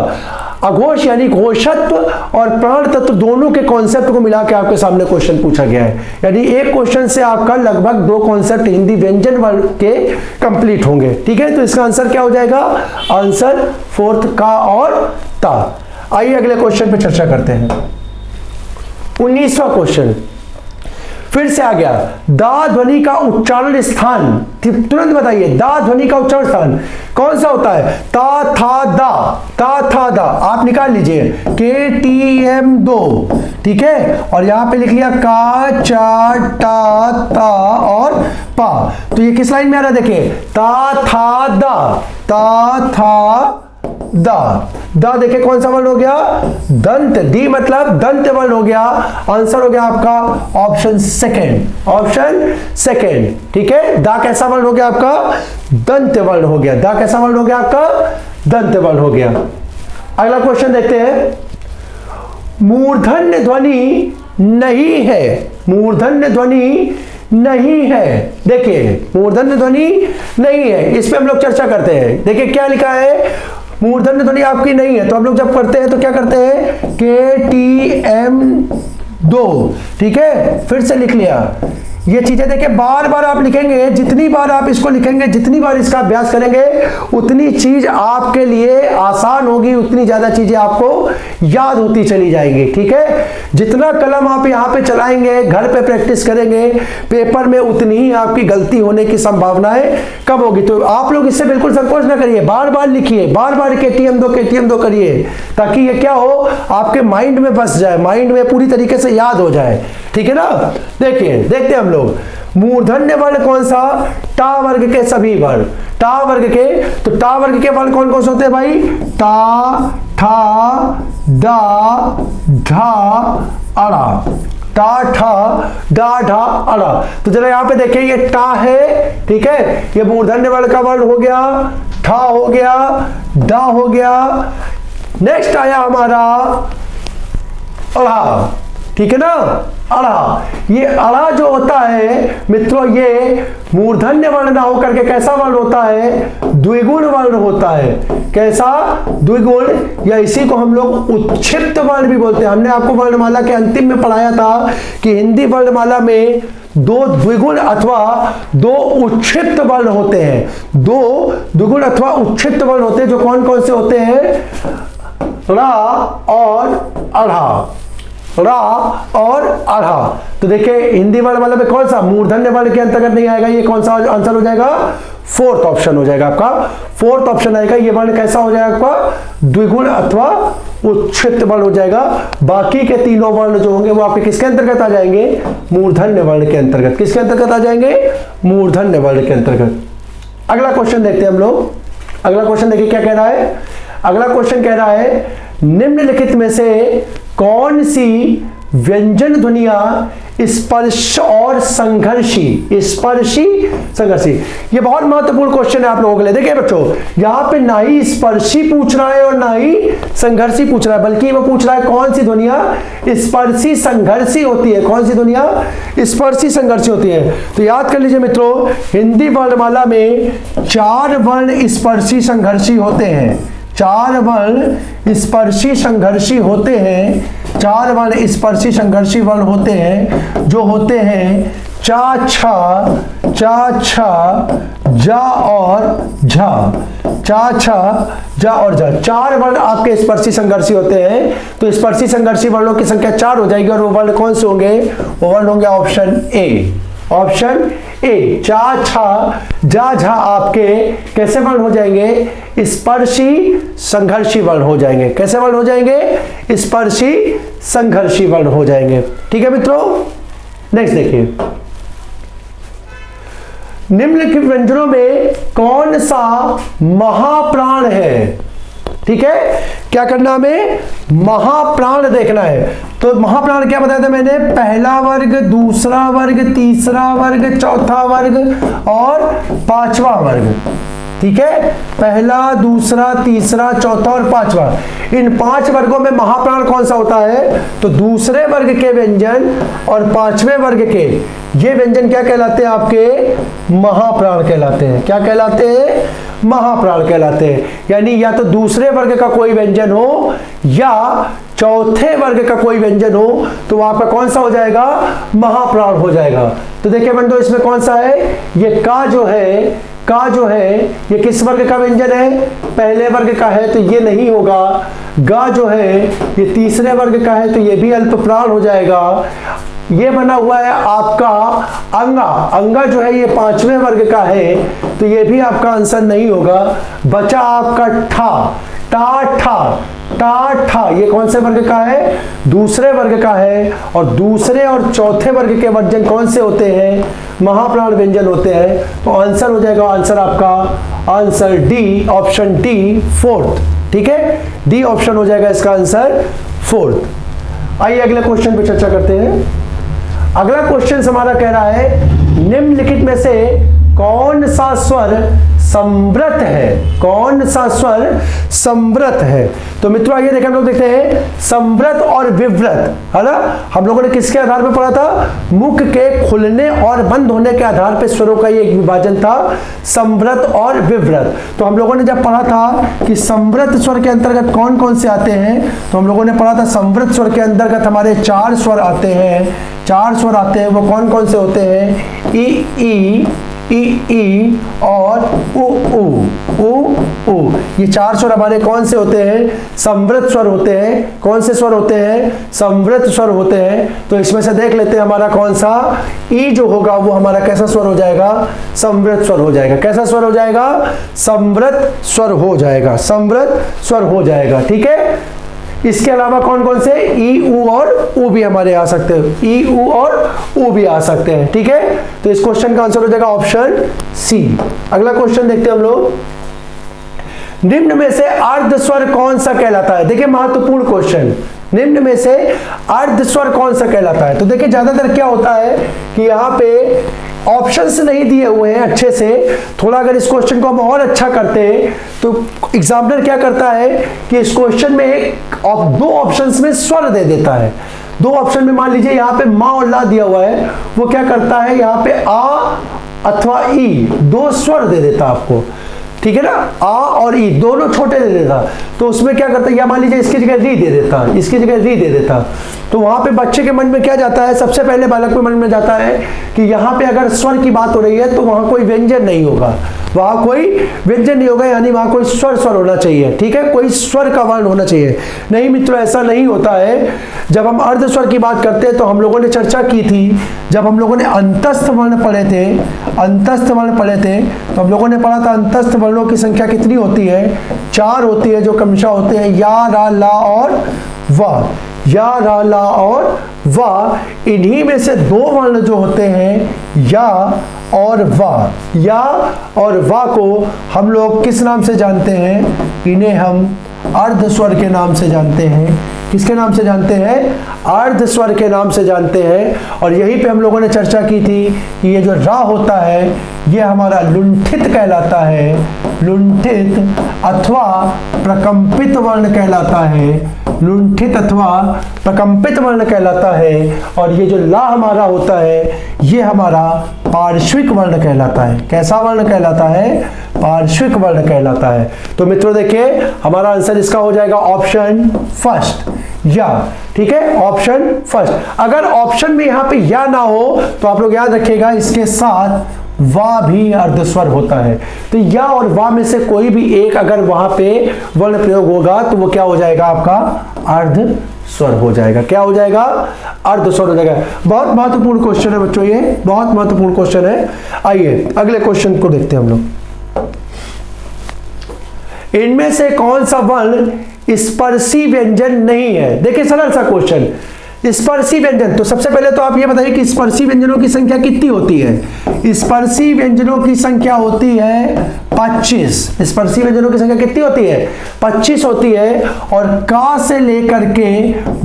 अघोष यानी घोषत्व और प्राण तत्व दोनों के कॉन्सेप्ट को मिला के आपके सामने क्वेश्चन पूछा गया है। यानी एक क्वेश्चन से आपका लगभग दो कॉन्सेप्ट हिंदी व्यंजन वर्ग के कंप्लीट होंगे। ठीक है, तो इसका आंसर क्या हो जाएगा? आंसर फोर्थ, का और ता। आइए अगले क्वेश्चन पे चर्चा करते हैं। 19वां क्वेश्चन फिर से आ गया। दा ध्वनि का उच्चारण स्थान, तुरंत बताइए दा ध्वनि का उच्चारण स्थान कौन सा होता है? ता था दा, ता था दा। आप निकाल लीजिए KTM 2। ठीक है, और यहां पे लिख लिया का चा टा ता और पा। तो ये किस लाइन में आ रहा है? देखिए ता था दा, ता था दा। दा देखिए कौन सा वर्ण हो गया? दंत, दी मतलब दंत वर्ण हो गया। आंसर हो गया आपका ऑप्शन सेकंड। ठीक है, दा कैसा वर्ण हो गया आपका? दंत वर्ण हो गया। दा कैसा वर्ण हो गया आपका? दंत वर्ण हो गया। अगला क्वेश्चन देखते हैं। मूर्धन्य ध्वनि नहीं है, मूर्धन्य ध्वनि नहीं है। देखिए मूर्धन्य ध्वनि नहीं है, इस पे हम लोग चर्चा करते हैं। देखिए क्या लिखा है? मूर्धन्य ध्वनि आपकी नहीं है तो हम लोग जब करते हैं तो क्या करते हैं? KTM 2। ठीक है, फिर से लिख लिया। ये चीजें देखिए बार बार आप लिखेंगे, जितनी बार आप इसको लिखेंगे, जितनी बार इसका अभ्यास करेंगे उतनी चीज आपके लिए आसान होगी, उतनी ज्यादा चीजें आपको याद होती चली जाएंगी। ठीक है, जितना कलम आप यहाँ पे चलाएंगे, घर पे प्रैक्टिस करेंगे, पेपर में उतनी ही आपकी गलती होने की संभावनाएं कम होगी। तो आप लोग इससे बिल्कुल संकोच ना करिए, बार बार लिखिए, बार बार KTM 2 करिए, ताकि ये क्या हो, आपके माइंड में बस जाए, माइंड में पूरी तरीके से याद हो जाए। ठीक है ना। देखिए देखते हैं हम लोग मूर्धन्य वर्ण कौन सा? टा वर्ग के सभी वर्ण, टा वर्ग के। तो टा वर्ग के वर्ण कौन कौन से होते हैं भाई? ता, ठा, दा, ढा, अड़ा। टा ठा डा ढा अड़ा। तो जरा यहां पे देखिए ये टा है, ठीक है, ये मूर्धन्य वर्ण का वर्ण हो गया, ठा हो गया, डा हो गया। नेक्स्ट आया हमारा अड़ा। ठीक है ना, अड़ा। ये अड़ा जो होता है मित्रों, ये मूर्धन्य वर्ण ना होकर के कैसा वर्ण होता है? द्विगुण वर्ण होता है। कैसा? द्विगुण, या इसी को हम लोग उच्छिष्ट वर्ण भी बोलते हैं। हमने आपको वर्णमाला के अंतिम में पढ़ाया था कि हिंदी वर्णमाला में दो द्विगुण अथवा दो उच्छिष्ट वर्ण होते हैं। दो द्विगुण अथवा उच्छिष्ट वर्ण होते हैं, जो कौन कौन से होते हैं? रा और अढ़ा। रा और आढ़ा। तो देखिए हिंदी वर्ण वाले में कौन सा मूर्धन्य वर्ण के अंतर्गत नहीं आएगा, ये कौन सा आंसर हो जाएगा, फोर्थ ऑप्शन हो जाएगा आपका, फोर्थ ऑप्शन आएगा। ये वर्ण कैसा हो जाएगा आपका, द्विगुण अथवा उच्छिष्ट वर्ण हो जाएगा। बाकी के तीनों वर्ण जो होंगे वो आपके किसके अंतर्गत आ जाएंगे, मूर्धन्य वर्ण के अंतर्गत। किसके अंतर्गत आ जाएंगे, मूर्धन्य वर्ण के अंतर्गत। अगला क्वेश्चन देखते हैं हम लोग। अगला क्वेश्चन देखिए क्या कह रहा है। अगला क्वेश्चन कह रहा है निम्नलिखित में से कौन सी व्यंजन ध्वनियां स्पर्श और संघर्षी, स्पर्शी संघर्षी। ये बहुत महत्वपूर्ण क्वेश्चन है आप लोगों के लिए। देखिए बच्चों यहां पे ना ही स्पर्शी पूछ रहा है और ना ही संघर्षी पूछ रहा है, बल्कि वो पूछ रहा है कौन सी ध्वनियां स्पर्शी संघर्षी होती है, कौन सी ध्वनियां स्पर्शी संघर्षी होती है। तो याद कर लीजिए मित्रों, हिंदी वर्णमाला में 4 वर्ण स्पर्शी संघर्षी होते हैं, 4 वर्ण स्पर्शी संघर्षी होते हैं, 4 वर्ण स्पर्शी संघर्षी वर्ण होते हैं, जो होते हैं चा छा, चा छा, जा और झा, चा छा, जा और झा। 4 वर्ण आपके स्पर्शी संघर्षी होते हैं। तो स्पर्शी संघर्षी वर्णों की संख्या 4 हो जाएगी और वो वर्ण कौन से होंगे, वो वर्ण होंगे ऑप्शन ए, ऑप्शन ए चा छा जा झा आपके कैसे वर्ण हो जाएंगे, स्पर्शी संघर्षी वर्ण हो जाएंगे। कैसे वर्ण हो जाएंगे, स्पर्शी संघर्षी वर्ण हो जाएंगे। ठीक है मित्रों, नेक्स्ट देखिए, निम्नलिखित व्यंजनों में कौन सा महाप्राण है। ठीक है, क्या करना हमें, महाप्राण देखना है। तो महाप्राण क्या बताया था मैंने, पहला वर्ग, दूसरा वर्ग, तीसरा वर्ग, चौथा वर्ग और 5वां वर्ग। ठीक है, पहला, दूसरा, तीसरा, चौथा और 5वां, इन 5 वर्गों में महाप्राण कौन सा होता है, तो दूसरे वर्ग के व्यंजन और 5वें वर्ग के ये व्यंजन क्या कहलाते हैं, आपके महाप्राण कहलाते हैं। क्या कहलाते हैं, महाप्राण कहलाते हैं। यानी या तो दूसरे वर्ग का कोई व्यंजन हो या चौथे वर्ग का कोई व्यंजन हो, तो वहां पर कौन सा हो जाएगा, महाप्राण हो जाएगा। तो देखिए बंधु इसमें कौन सा है, ये का जो है ये किस वर्ग का व्यंजन है, पहले वर्ग का है, तो ये नहीं होगा। गा जो है ये तीसरे वर्ग का है, तो ये भी अल्प प्राण हो जाएगा। ये बना हुआ है आपका अंगा, अंगा जो है ये 5वें वर्ग का है, तो ये भी आपका आंसर नहीं होगा। बचा आपका ठा, टा ठा, टा ठा, ये कौन से वर्ग का है, दूसरे वर्ग का है। और दूसरे और चौथे वर्ग के व्यंजन कौन से होते हैं, महाप्राण व्यंजन होते हैं। तो आंसर हो जाएगा, आंसर आपका answer D, option D, fourth. ठीक है, डी ऑप्शन हो जाएगा इसका आंसर फोर्थ। आइए अगले क्वेश्चन पे चर्चा करते हैं। अगला क्वेश्चन हमारा कह रहा है निम्नलिखित में से कौन सा स्वर समव्रत है, कौन सा स्वर समव्रत है। तो मित्रों आइए देखें, हम लोग देखते हैं समव्रत और विव्रत, है ना। हम लोगों ने किसके आधार पर पढ़ा था, मुख के खुलने और बंद होने के आधार पर स्वरों का ये एक विभाजन था, समव्रत और विव्रत। तो हम लोगों ने जब पढ़ा था कि समव्रत स्वर के अंतर्गत कौन कौन से आते हैं, तो हम लोगों ने पढ़ा था समव्रत स्वर के अंतर्गत हमारे 4 स्वर आते हैं, 4 स्वर आते हैं। वो कौन कौन से होते हैं, ई ई और उ। ये 4 स्वर हमारे कौन से होते हैं, समव्रत स्वर होते हैं। कौन से स्वर होते हैं, समव्रत स्वर होते हैं। तो इसमें से देख लेते हैं हमारा कौन सा, ई जो होगा वो हमारा कैसा स्वर हो जाएगा, समव्रत स्वर हो जाएगा। कैसा स्वर हो जाएगा, समव्रत स्वर हो जाएगा, समव्रत स्वर हो जाएगा। ठीक है, इसके अलावा कौन कौन से, ई उ और उ भी हमारे आ सकते हैं, ई उ और उ भी आ सकते हैं। ठीक है, तो इस क्वेश्चन का आंसर हो जाएगा ऑप्शन सी। अगला क्वेश्चन देखते हैं हम लोग, निम्न में से अर्ध स्वर कौन सा कहलाता है। देखिए महत्वपूर्ण क्वेश्चन, निम्न में से अर्ध स्वर कौन सा कहलाता है। तो देखिए ज्यादातर क्या होता है कि यहाँ पे ऑप्शंस नहीं दिए हुए हैं अच्छे से। थोड़ा अगर इस क्वेश्चन को हम और अच्छा करते तो एग्जामिनर क्या करता है कि इस क्वेश्चन में 2 ऑप्शंस में स्वर दे देता है। 2 ऑप्शन में मान लीजिए यहाँ पे माँ और ला दिया हुआ है, वो क्या करता है यहाँ पे आ अथवा ई 2 स्वर दे देता आपको। ठीक है ना, आ और ई दोनों छोटे दे देता, तो उसमें क्या करता है, या मान लीजिए इसकी जगह री दे देता, इसकी जगह री दे देता, तो वहां पे बच्चे के मन में क्या जाता है, सबसे पहले बालक के मन में जाता है कि यहाँ पे अगर स्वर की बात हो रही है तो वहां कोई व्यंजन नहीं होगा, वहां कोई व्यंजन नहीं होगा, यानी वहां कोई स्वर होना चाहिए, ठीक है, कोई स्वर का वर्ण होना चाहिए। नहीं मित्रों, ऐसा नहीं होता है। जब हम अर्ध स्वर की बात करते हैं तो हम लोगों ने चर्चा की थी, जब हम लोगों ने अंतस्थ वर्ण पढ़े थे, अंतस्थ वर्ण पढ़े थे, तो हम लोगों ने पढ़ा था अंतस्थ वर्णों की संख्या कितनी होती है, 4 होती है, जो क्रमशः होते हैं या, रा, ला और वा, या, रा, ला और वा। इन्हीं में से 2 वर्ण जो होते हैं या और वा, या और वा को हम लोग किस नाम से जानते हैं, इन्हें हम अर्ध स्वर के नाम से जानते हैं। किसके नाम से जानते हैं, अर्ध स्वर के नाम से जानते हैं। और यहीं पे हम लोगों ने चर्चा की थी कि ये जो रा होता है ये हमारा लुंठित कहलाता है, लुंठित अथवा प्रकंपित वर्ण कहलाता है, लुंठित अथवा प्रकंपित वर्ण कहलाता है। और ये जो ला हमारा होता है ये हमारा पार्श्विक वर्ण कहलाता है। कैसा वर्ण कहलाता है, पार्श्विक वर्ण कहलाता है। तो मित्रों देखिए हमारा आंसर इसका हो जाएगा ऑप्शन फर्स्ट, या, ठीक है, ऑप्शन फर्स्ट। अगर ऑप्शन में यहां पे या ना हो तो आप लोग याद रखिएगा इसके साथ वा भी अर्धस्वर होता है। तो या और वा में से कोई भी एक अगर वहां पे वर्ण प्रयोग होगा तो वो क्या हो जाएगा, आपका अर्ध स्वर हो जाएगा। क्या हो जाएगा, अर्ध स्वर हो जाएगा। बहुत महत्वपूर्ण क्वेश्चन है बच्चों, ये बहुत महत्वपूर्ण क्वेश्चन है। आइए अगले क्वेश्चन को देखते हैं हम लोग। इनमें से कौन सा वर्ण स्पर्शी व्यंजन नहीं है। देखिए सरल सा क्वेश्चन, स्पर्शी व्यंजन। तो सबसे पहले तो आप ये बताइए कि स्पर्शी व्यंजनों की संख्या कितनी होती है। स्पर्शी व्यंजनों की संख्या होती है 25। स्पर्शी व्यंजनों की संख्या कितनी होती है, 25 होती है। और का से लेकर के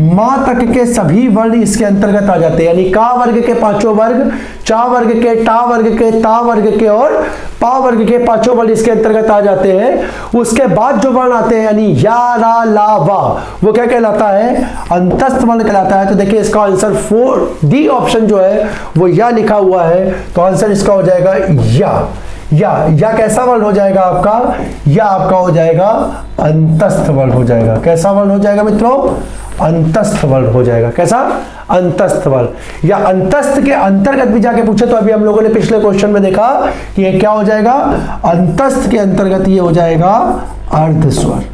मां तक के सभी वर्ण इसके अंतर्गत आ जाते हैं, यानी का वर्ग के 5 वर्ग, चा वर्ग के, टा वर्ग के, ता वर्ग के और पा वर्ग के 5 वर्ण इसके अंतर्गत आ जाते हैं। उसके बाद जो वर्ण आते हैं यानी या, रा, ला, वा, वो क्या कहलाता है, अंतस्थ वर्ण कहलाता है। तो देखिए इसका आंसर 4D ऑप्शन जो है वो या लिखा हुआ है, तो आंसर इसका हो जाएगा या कैसा वर्ण हो जाएगा आपका, या आपका हो जाएगा अंतस्थ वर्ण हो जाएगा। कैसा वर्ण हो जाएगा मित्रों, अंतस्थ वर्ण हो जाएगा। कैसा, अंतस्थ वर्ण। या अंतस्थ के अंतर्गत भी जाके पूछे तो अभी हम लोगों ने पिछले क्वेश्चन में देखा कि ये क्या हो जाएगा, अंतस्थ के अंतर्गत ये हो जाएगा अर्ध स्वर।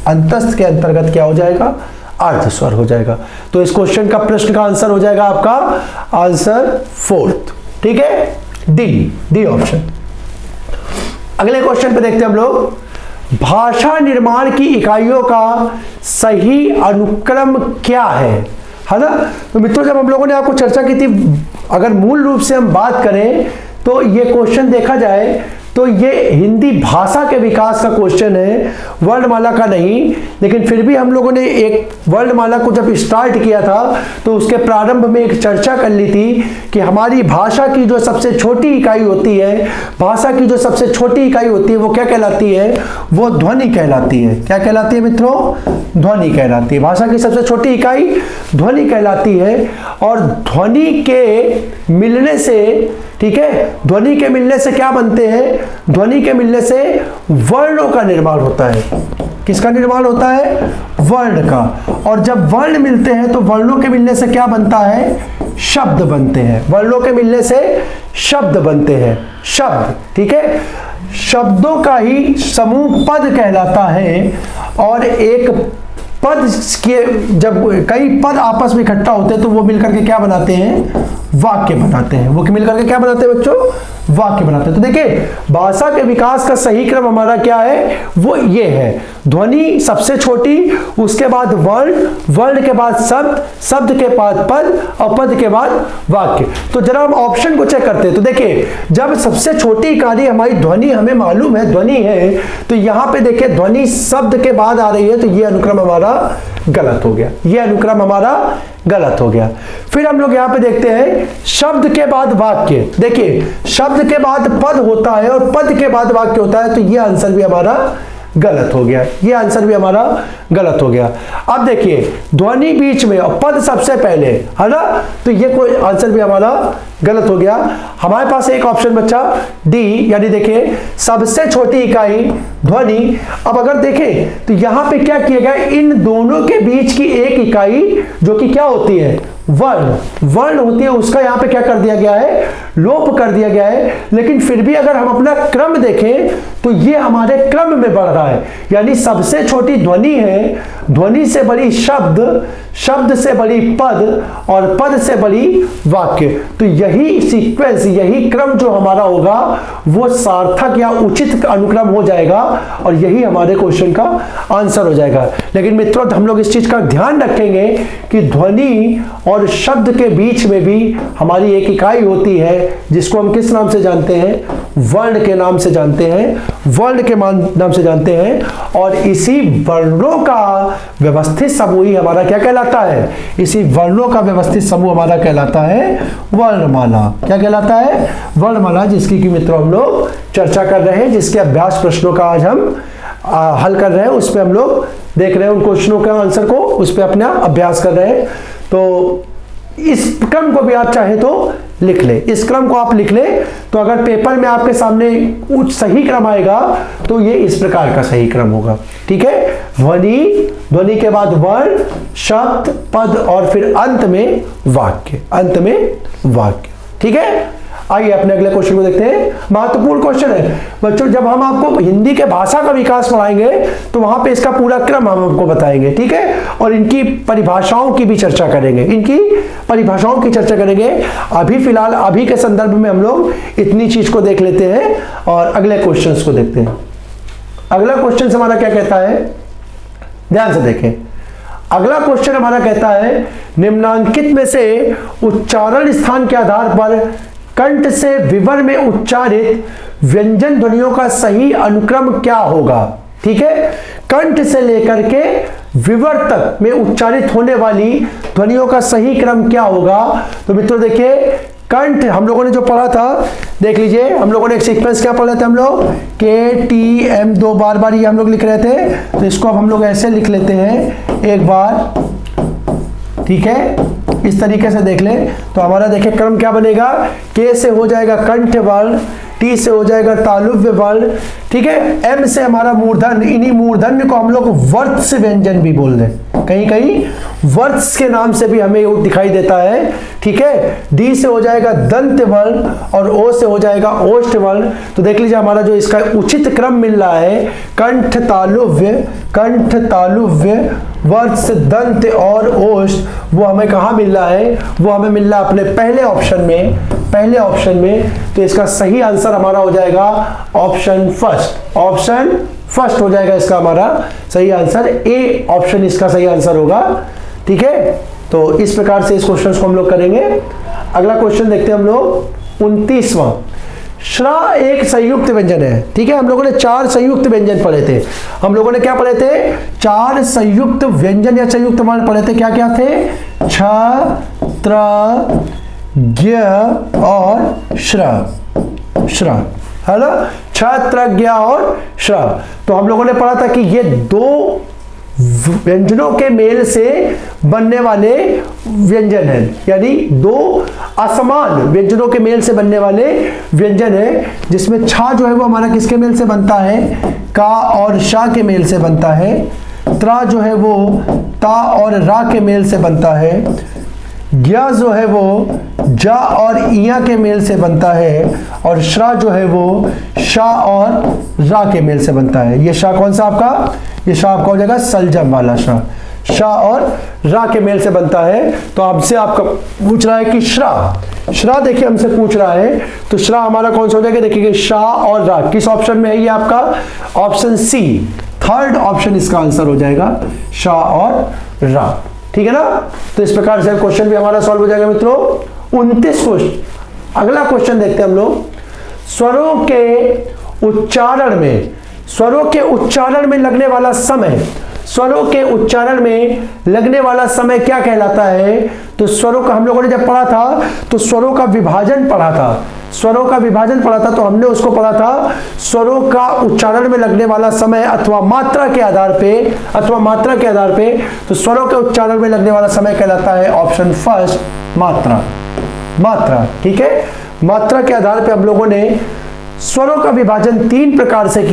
अंतस्थ के अंतर्गत क्या हो जाएगा, अर्ध स्वर हो जाएगा। तो इस क्वेश्चन का प्रश्न का आंसर हो जाएगा आपका आंसर 4th, ठीक है, डी ऑप्शन। अगले क्वेश्चन पे देखते हैं हम लोग, भाषा निर्माण की इकाइयों का सही अनुक्रम क्या है ना। तो मित्रों जब हम लोगों ने आपको चर्चा की थी, अगर मूल रूप से हम बात करें तो ये क्वेश्चन देखा जाए तो ये हिंदी भाषा के विकास का क्वेश्चन है, वर्णमाला का नहीं। लेकिन फिर भी हम लोगों ने एक वर्णमाला को जब स्टार्ट किया था तो उसके प्रारंभ में एक चर्चा कर ली थी कि हमारी भाषा की जो सबसे छोटी इकाई होती है, भाषा की जो सबसे छोटी इकाई होती है वो क्या कहलाती है, वो ध्वनि कहलाती है। क्या कहलाती है मित्रों, ध्वनि कहलाती है। भाषा की सबसे छोटी इकाई ध्वनि कहलाती है। और ध्वनि के मिलने से, ठीक है, ध्वनि के मिलने से क्या बनते हैं, ध्वनि के मिलने से वर्णों का निर्माण होता है। किसका निर्माण होता है, वर्ण का। और जब वर्ण मिलते हैं तो वर्णों के मिलने से क्या बनता है, शब्द बनते हैं। वर्णों के मिलने से शब्द बनते हैं, शब्द, ठीक है। शब्दों का ही समूह पद कहलाता है। और एक पद के जब कई पद आपस में इकट्ठा होते हैं तो वो मिलकर के क्या बनाते हैं, वाक्य बनाते हैं। वो मिलकर के क्या बनाते हैं बच्चों, वाक्य बनाते हैं। तो देखिए भाषा के विकास का सही क्रम हमारा क्या है, वो ये है, ध्वनि सबसे छोटी, उसके बाद वर्ण, वर्ण के बाद शब्द, शब्द के बाद पद और पद के बाद वाक्य। तो जरा हम ऑप्शन को चेक करते हैं। तो देखिए जब सबसे छोटी इकाई हमारी ध्वनि, हमें मालूम है ध्वनि है, तो यहां पे देखिए ध्वनि शब्द के बाद आ रही है, तो ये अनुक्रम हमारा गलत हो गया, ये अनुक्रम हमारा गलत हो गया। फिर हम लोग यहां पे देखते हैं शब्द के बाद वाक्य। देखिए शब्द के बाद पद होता है और पद के बाद वाक्य होता है, तो ये आंसर भी हमारा गलत हो गया, ये आंसर भी हमारा गलत हो गया। अब देखिए ध्वनि बीच में और पद सबसे पहले, है ना, तो ये कोई आंसर भी हमारा गलत हो गया। हमारे पास एक ऑप्शन बचा डी, यानी देखिए सबसे छोटी इकाई ध्वनि। अब अगर देखें तो यहां पे क्या किया गया, इन दोनों के बीच की एक इकाई जो कि क्या होती है, वर्ण होती है, उसका यहां पे क्या कर दिया गया है, लोप कर दिया गया है। लेकिन फिर भी अगर हम अपना क्रम देखें तो ये हमारे क्रम में बढ़ रहा है, यानी सबसे छोटी ध्वनि है, ध्वनि से बड़ी शब्द, शब्द से बड़ी पद और पद से बड़ी वाक्य। तो यही सीक्वेंस, यही क्रम जो हमारा होगा वो सार्थक या उचित अनुक्रम हो जाएगा और यही हमारे क्वेश्चन का आंसर हो जाएगा। लेकिन मित्रों हम लोग इस चीज का ध्यान रखेंगे कि ध्वनि और शब्द के बीच में भी हमारी एक इकाई होती है जिसको हम किस नाम से जानते हैं, वर्ण के नाम से जानते हैं, वर्ण के नाम से जानते हैं। और इसी वर्णों का व्यवस्थित समूह ही हमारा क्या कहलाता है, इसी वर्णों का व्यवस्थित समूह हमारा कहलाता है वर्णमाला। क्या कहलाता है, वर्णमाला, जिसकी कि मित्रों हम लोग चर्चा कर रहे हैं, जिसके अभ्यास प्रश्नों का आज हम हल कर रहे हैं, उस पर हम लोग देख रहे हैं उन क्वेश्चनों के आंसर को, उस पर अपना अभ्यास कर रहे हैं। तो इस क्रम को भी आप चाहे तो लिख ले, इस क्रम को आप लिख ले, तो अगर पेपर में आपके सामने उच्च सही क्रम आएगा तो ये इस प्रकार का सही क्रम होगा। ठीक है, ध्वनि, ध्वनि के बाद वर्ण, शब्द, पद और फिर अंत में वाक्य, अंत में वाक्य। ठीक है, आइए अपने अगले क्वेश्चन को देखते हैं। महत्वपूर्ण क्वेश्चन है बच्चों, जब हम आपको हिंदी के भाषा का विकास पढ़ाएंगे तो वहां पे इसका पूरा क्रम हम आपको बताएंगे। ठीक है, और इनकी परिभाषाओं की भी चर्चा करेंगे, इनकी परिभाषाओं की चर्चा करेंगे। अभी फिलहाल अभी के संदर्भ में हम लोग इतनी चीज को देख लेते हैं और अगले क्वेश्चन को देखते हैं। अगला क्वेश्चन हमारा क्या कहता है, ध्यान से देखें। अगला क्वेश्चन हमारा कहता है निम्नांकित में से उच्चारण स्थान के आधार पर कंठ से विवर में उच्चारित व्यंजन ध्वनियों का सही अनुक्रम क्या होगा। ठीक है, कंठ से लेकर के विवर तक में उच्चारित होने वाली ध्वनियों का सही क्रम क्या होगा। तो मित्रों देखिए कंठ हम लोगों ने जो पढ़ा था, देख लीजिए हम लोगों ने एक सीक्वेंस क्या पढ़ा था, हम लोग के टी एम, दो बार ये हम लोग लिख रहे थे, तो इसको अब हम लोग ऐसे लिख लेते हैं एक बार। ठीक है, इस तरीके से देख ले तो हमारा देखिए क्रम क्या बनेगा, के से हो जाएगा कंठ वर्ण, टी से हो जाएगा तालुव्य वर्ण, ठीक है, एम से हमारा मूर्धन, इन्हीं मूर्धन्य को हम लोग वर्त्स व्यंजन भी बोल दें, कहीं कहीं वर्त्स के नाम से भी हमें दिखाई देता है। ठीक है, डी से हो जाएगा दंत वर्ण और ओ से हो जाएगा ओष्ठ वर्ण। तो देख लीजिए हमारा जो इसका उचित क्रम मिल रहा है, कंठ तालुव्य वर्त्स दंत और ओष्ठ, वो हमें कहाँ मिल रहा है, वो हमें मिल रहा है अपने पहले ऑप्शन में, पहले ऑप्शन में। तो इसका सही आंसर हमारा हो जाएगा ऑप्शन फर्स्ट, ऑप्शन फर्स्ट हो जाएगा इसका हमारा सही आंसर, ए ऑप्शन इसका सही आंसर होगा। ठीक है, तो इस प्रकार से इस क्वेश्चन को हम लोग करेंगे। अगला क्वेश्चन देखते हैं हम लोग 29वां। श्रा एक संयुक्त व्यंजन है। ठीक है, हम लोगों ने 4 संयुक्त व्यंजन पढ़े थे, हम लोगों ने क्या पढ़े थे, 4 संयुक्त व्यंजन या संयुक्त वर्ण पढ़े थे। क्या क्या थे, छ, त्र, ज्ञ और श्र, है ना, छ, त्र, ज्ञ और श्र। तो हम लोगों ने पढ़ा था कि ये 2 व्यंजनों के मेल से बनने वाले व्यंजन है, यानी 2 असमान व्यंजनों के मेल से बनने वाले व्यंजन है, जिसमें छा जो है वो हमारा किसके मेल से बनता है, का और शा के मेल से बनता है, त्रा जो है वो ता और रा के मेल से बनता है, ज्ञा जो है वो जा और इया के मेल से बनता है, और श्रा जो है वो शा और रा के मेल से बनता है। ये शा कौन सा आपका, ये शा आपका हो जाएगा सलजम वाला शा, शा और रा के मेल से बनता है। तो आपसे आपका पूछ रहा है कि श्रा देखिए हमसे पूछ रहा है, तो श्रा हमारा कौन सा हो जाएगा, देखिए शा और रा किस ऑप्शन में है, ये आपका ऑप्शन सी, थर्ड ऑप्शन इसका आंसर हो जाएगा, शा और रा। ठीक है ना, तो इस प्रकार से क्वेश्चन भी हमारा सॉल्व हो जाएगा मित्रों। 29 क्वेश्चन, अगला क्वेश्चन देखते हैं हम लोग। स्वरों के उच्चारण में, स्वरों के उच्चारण में लगने वाला समय, स्वरों के उच्चारण में लगने वाला समय क्या कहलाता है। तो स्वरों का हम लोगों ने जब पढ़ा था तो स्वरों का विभाजन पढ़ा था, स्वरों का विभाजन पढ़ा था, तो हमने उसको पढ़ा था स्वरों का उच्चारण में लगने वाला समय अथवा मात्रा के आधार पे, तो स्वरों के उच्चारण में लगने वाला समय कहलाता है ऑप्शन फर्स्ट मात्रा। ठीक है, मात्रा के आधार पे हम लोगों ने स्वरों का विभाजन तीन प्रकार से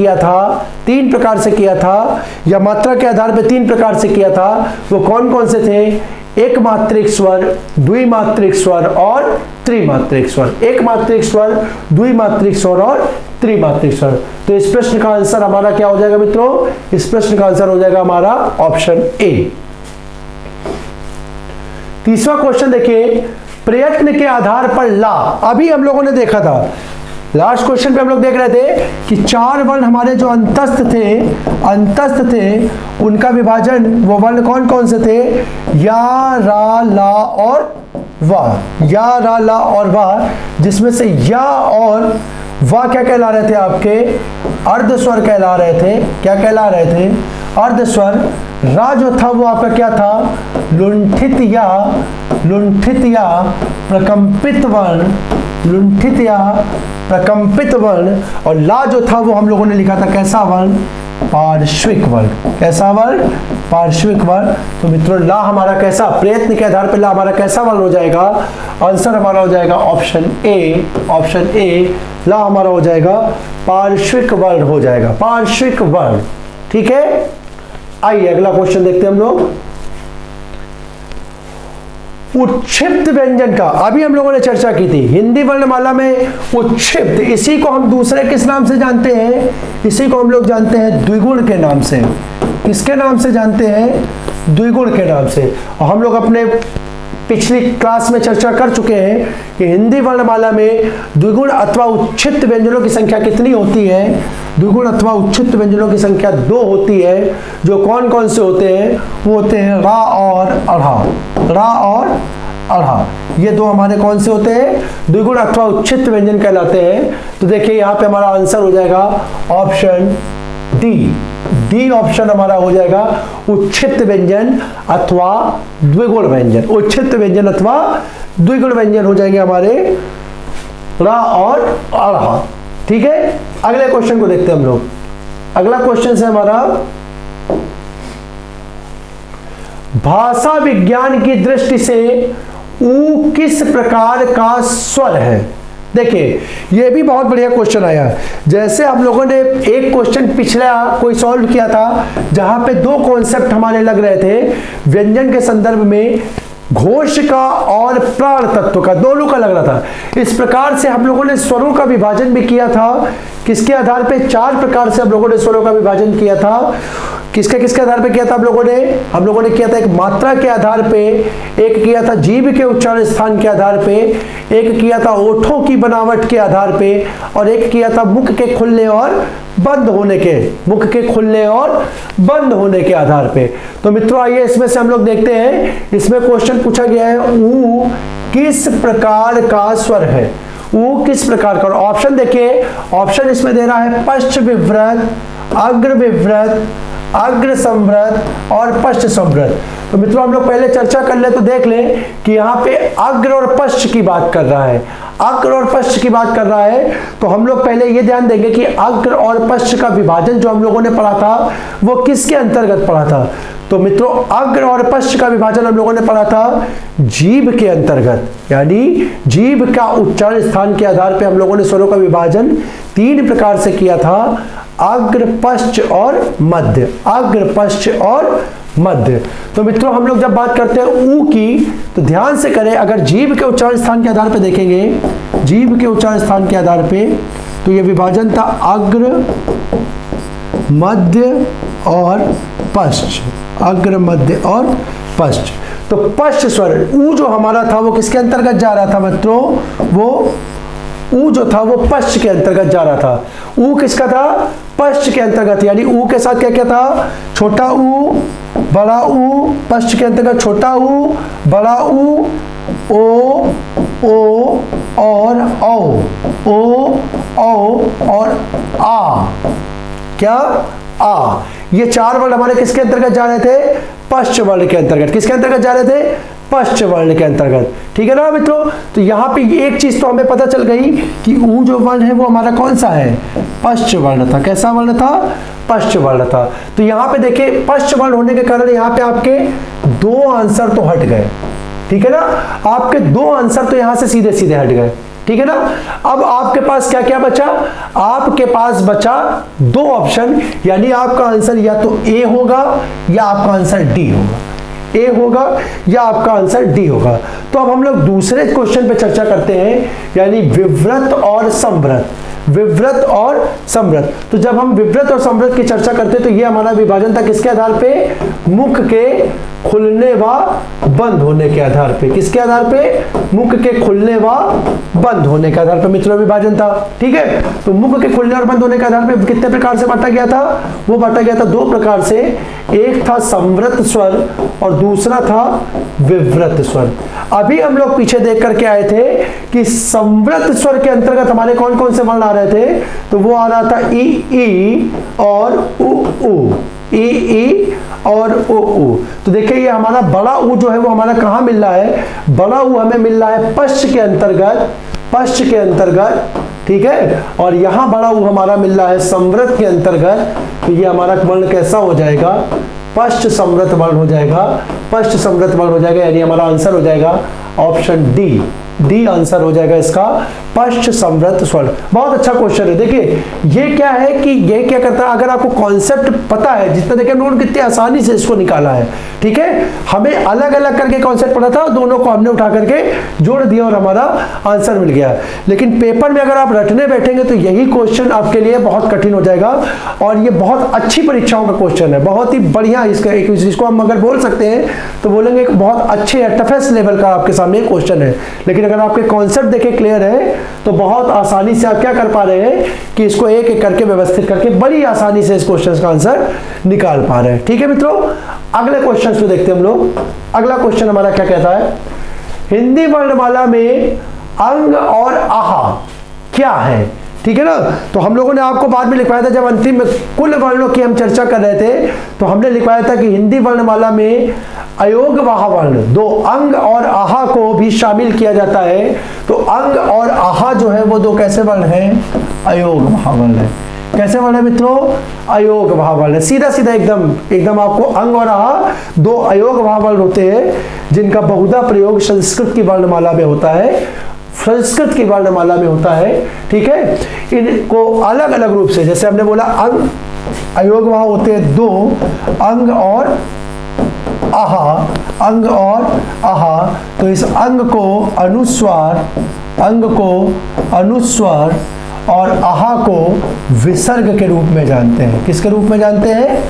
किया था, या मात्रा के आधार पे तीन प्रकार से किया था। वो कौन कौन से थे? एक मात्रिक स्वर, द्विमात्रिक स्वर और त्रिमात्रिक स्वर। एक मात्रिक स्वर, द्विमात्रिक स्वर और त्रिमात्रिक स्वर। तो इस प्रश्न का आंसर हमारा क्या हो जाएगा मित्रों? इस प्रश्न का आंसर हो जाएगा हमारा ऑप्शन ए। तीसरा क्वेश्चन देखिए, प्रयत्न के आधार पर ला। अभी हम लोगों ने देखा था, लास्ट क्वेश्चन पे हम लोग देख रहे थे कि चार वर्ण हमारे जो अंतस्थ थे उनका विभाजन, वो वर्ण कौन कौन से थे? या, रा, ला और वाह। या, रा, ला और वाह, जिसमें से या और वाह क्या कहला रहे थे? आपके अर्ध स्वर कहला रहे थे। क्या कहला रहे थे? अर्ध स्वर। रा जो था वो आपका क्या था? लुंठित या प्रकंपित वर्ण, लुंठित या प्रकंपित वर्ण। और ला जो था वो हम लोगों ने लिखा था कैसा वर्ण? पार्श्विक वर्ण। कैसा वर्ण? पार्श्विक वर्ण। तो मित्रों ला हमारा कैसा, प्रयत्न के आधार पर ला हमारा कैसा वर्ण हो जाएगा? आंसर हमारा हो जाएगा ऑप्शन ए। ला हमारा हो जाएगा पार्श्विक वर्ण हो जाएगा, पार्श्विक वर्ण। ठीक है, आइए अगला क्वेश्चन देखते हैं हम लोग। उच्छिप्त व्यंजन का अभी हम लोगों ने चर्चा की थी। हिंदी वर्णमाला में उच्छिप्त, इसी को हम दूसरे किस नाम से जानते हैं? इसी को हम लोग जानते हैं द्विगुण के नाम से। किसके नाम से जानते हैं? द्विगुण के नाम से। और हम लोग अपने पिछली क्लास में चर्चा कर चुके हैं कि हिंदी वर्णमाला में द्विगुण अथवा उच्छिप्त व्यंजनों की संख्या कितनी होती है? द्विगुण अथवा उच्छिप्त व्यंजनों की संख्या 2 होती है। जो कौन कौन से होते हैं? वो होते हैं रा और अढ़ा। रा और अढ़ा, ये दो हमारे कौन से होते हैं? द्विगुण अथवा उच्छिप्त व्यंजन कहलाते हैं। तो देखिए यहाँ पे हमारा आंसर हो जाएगा ऑप्शन डी ऑप्शन हमारा हो जाएगा उच्छिप्त व्यंजन अथवा द्विगुण व्यंजन। उच्छिप्त व्यंजन अथवा द्विगुण व्यंजन हो जाएंगे हमारे रा और अढ़ा। ठीक है, अगले क्वेश्चन को देखते हैं हम लोग। अगला क्वेश्चन है हमारा, भाषा विज्ञान की दृष्टि से ऊ किस प्रकार का स्वर है? देखिए ये भी बहुत बढ़िया क्वेश्चन आया। जैसे हम लोगों ने एक क्वेश्चन पिछला कोई सॉल्व किया था जहां पे दो कॉन्सेप्ट हमारे लग रहे थे व्यंजन के संदर्भ में, घोष का और प्राण तत्व का, दोनों का लग रहा था। इस प्रकार से हम लोगों ने स्वरों का विभाजन भी किया था। किसके आधार पे? 4 प्रकार से हम लोगों ने स्वरों का विभाजन किया था। किसके आधार पे किया था हम लोगों ने किया था एक मात्रा के आधार पे, एक किया था जीभ के उच्चारण स्थान के आधार पे, एक किया था ओठों की बनावट के आधार पे, और एक किया था मुख के खुलने और बंद होने के आधार पे। तो मित्रों आइए इसमें से हम लोग देखते हैं। इसमें क्वेश्चन पूछा गया है ऊ किस प्रकार का स्वर है? ऊ किस प्रकार का? ऑप्शन देखिए, ऑप्शन इसमें दे रहा है पश्च विव्रत, अग्र विव्रत, अग्र संवृत और पश्च संवृत। तो मित्रों हम लोग पहले चर्चा कर ले तो देख लें कि यहाँ पे अग्र और पश्च की बात कर रहा है। अग्र और पश्च की बात कर रहा है तो हम लोग पहले ये ध्यान देंगे कि अग्र और पश्च का विभाजन जो हम लोगों ने पढ़ा था वो किसके अंतर्गत पढ़ा था? तो मित्रों अग्र और पश्च का विभाजन हम लोगों ने पढ़ा था जीभ के अंतर्गत, यानी जीभ का उच्चारण स्थान के आधार पे हम लोगों ने स्वरों का विभाजन 3 प्रकार से किया था, अग्र, पश्च और मध्य। अग्र, पश्च और मध्य। तो मित्रों हम लोग जब बात करते हैं ऊ की तो ध्यान से करें, अगर जीभ के उच्चारण स्थान के आधार पे देखेंगे, जीभ के उच्चारण स्थान के आधार पे, तो ये विभाजन था अग्र, मध्य और पश्च। अग्र, मध्य और पश्च। तो पश्च स्वर ऊ जो हमारा था वो किसके अंतर्गत जा रहा था मित्रों? वो ऊ जो था वो पश्च के अंतर्गत जा रहा था। ऊ किसका था? पश्च के अंतर्गत, यानी ऊ के साथ क्या क्या था? छोटा ऊ, बड़ा ऊ, पश्च के अंतर्गत छोटा ऊ, बड़ा ऊ, ओ और औ और आ। क्या? आ। ये 4 वर्ण हमारे किसके अंतर्गत जा रहे थे? पश्च वर्ण के अंतर्गत। किसके अंतर्गत जा रहे थे? पश्च वर्ण के अंतर्गत। ठीक है ना मित्रों, तो यहाँ पे एक चीज तो हमें पता चल गई कि ऊ जो वर्ण है वो हमारा कौन सा है, पश्च वर्ण था। कैसा वर्ण था, पश्च वर्ण था। तो यहाँ पे देखिए पश्च वर्ण होने के कारण यहाँ पे आपके दो आंसर तो हट गए। ठीक है ना, आपके दो आंसर तो यहाँ से सीधे सीधे हट गए। ठीक है ना, अब आपके पास क्या क्या बचा, आपके पास बचा दो ऑप्शन, यानी आपका आंसर या तो ए होगा या आपका आंसर डी होगा, ए होगा या आपका आंसर डी होगा। तो अब हम लोग दूसरे क्वेश्चन पे चर्चा करते हैं, यानी विवृत और संवृत। विवृत और संवृत, तो जब हम विवृत और संवृत की चर्चा करते हैं तो ये हमारा विभाजन था किसके आधार पे, मुख के खुलने व बंद होने के आधार पे। किसके आधार पे, मुख के खुलने व बंद होने के आधार पे मित्रों विभाजन था। ठीक है, तो मुख के खुलने और बंद होने के आधार पे कितने प्रकार से बांटा गया था, वो बांटा गया था दो प्रकार से, एक था संवृत स्वर और दूसरा था विवृत स्वर। अभी हम लोग पीछे देख करके आए थे कि संवृत स्वर के अंतर्गत हमारे कौन कौन से वर्ण आ रहे थे, तो वो आ रहा था ई और उ, ई और ओ। तो देखिए ये हमारा बड़ा ऊ जो है वो हमारा कहाँ मिल रहा है, बड़ा ऊ हमें मिल रहा है पश्च के अंतर्गत, पश्च के अंतर्गत। ठीक है, और यहाँ बड़ा ऊ हमारा मिल रहा है संवृत के अंतर्गत। तो ये हमारा वर्ण कैसा हो जाएगा, पश्च संवृत वर्ण हो जाएगा, पश्च संवृत वर्ण हो जाएगा, यानी हमारा आंसर हो जाएगा ऑप्शन डी। डी आंसर हो जाएगा इसका, पश्च संवृत स्वर। बहुत अच्छा क्वेश्चन है। देखिए ये क्या है कि ये क्या करता है, अगर आपको कॉन्सेप्ट पता है, जितना देखिए नोट कितनी आसानी से इसको निकाला है। ठीक है, हमें अलग अलग करके कॉन्सेप्ट पढ़ा था, दोनों को हमने उठा करके जोड़ दिया और हमारा आंसर मिल गया। लेकिन पेपर में अगर आप रटने बैठेंगे तो यही क्वेश्चन आपके लिए बहुत कठिन हो जाएगा, और ये बहुत अच्छी परीक्षाओं का क्वेश्चन है, बहुत ही बढ़िया। इसको हम अगर बोल सकते हैं तो बोलेंगे बहुत अच्छे टफेस्ट लेवल का आपके सामने क्वेश्चन है। लेकिन अगर आपके कॉन्सेप्ट देखे क्लियर है तो बहुत आसानी से आप क्या कर पा रहे हैं कि इसको एक एक करके व्यवस्थित करके बड़ी आसानी से इस क्वेश्चन का आंसर निकाल पा रहे हैं। ठीक है मित्रों, अगले क्वेश्चन को देखते हैं हम लोग। अगला क्वेश्चन हमारा क्या कहता है, हिंदी वर्णमाला में अंग और आहा क्या है। ठीक है ना, तो हम लोगों ने आपको बाद में लिखवाया था, जब अंतिम में कुल वर्णों की हम चर्चा कर रहे थे तो हमने लिखवाया था कि हिंदी वर्णमाला में अयोग वाह वर्ण, दो अंग और आहा को भी शामिल किया जाता है। तो अंग और आहा जो है वो दो कैसे वर्ण हैं, अयोग वाह वर्ण है। कैसे वर्ण है मित्रों, अयोग वाह वर्ण है। सीधा सीधा एकदम आपको अंग और आहा दो अयोग वाह वर्ण होते हैं, जिनका बहुधा प्रयोग संस्कृत की वर्णमाला में होता है, संस्कृत की वर्णमाला में होता है। ठीक है, इनको अलग अलग रूप से, जैसे हमने बोला अंग अयोग वहां होते हैं दो, अंग और आहा, अंग और आहा। तो इस अंग को अनुस्वार, अंग को अनुस्वार और आहा को विसर्ग के रूप में जानते हैं। किसके रूप में जानते हैं,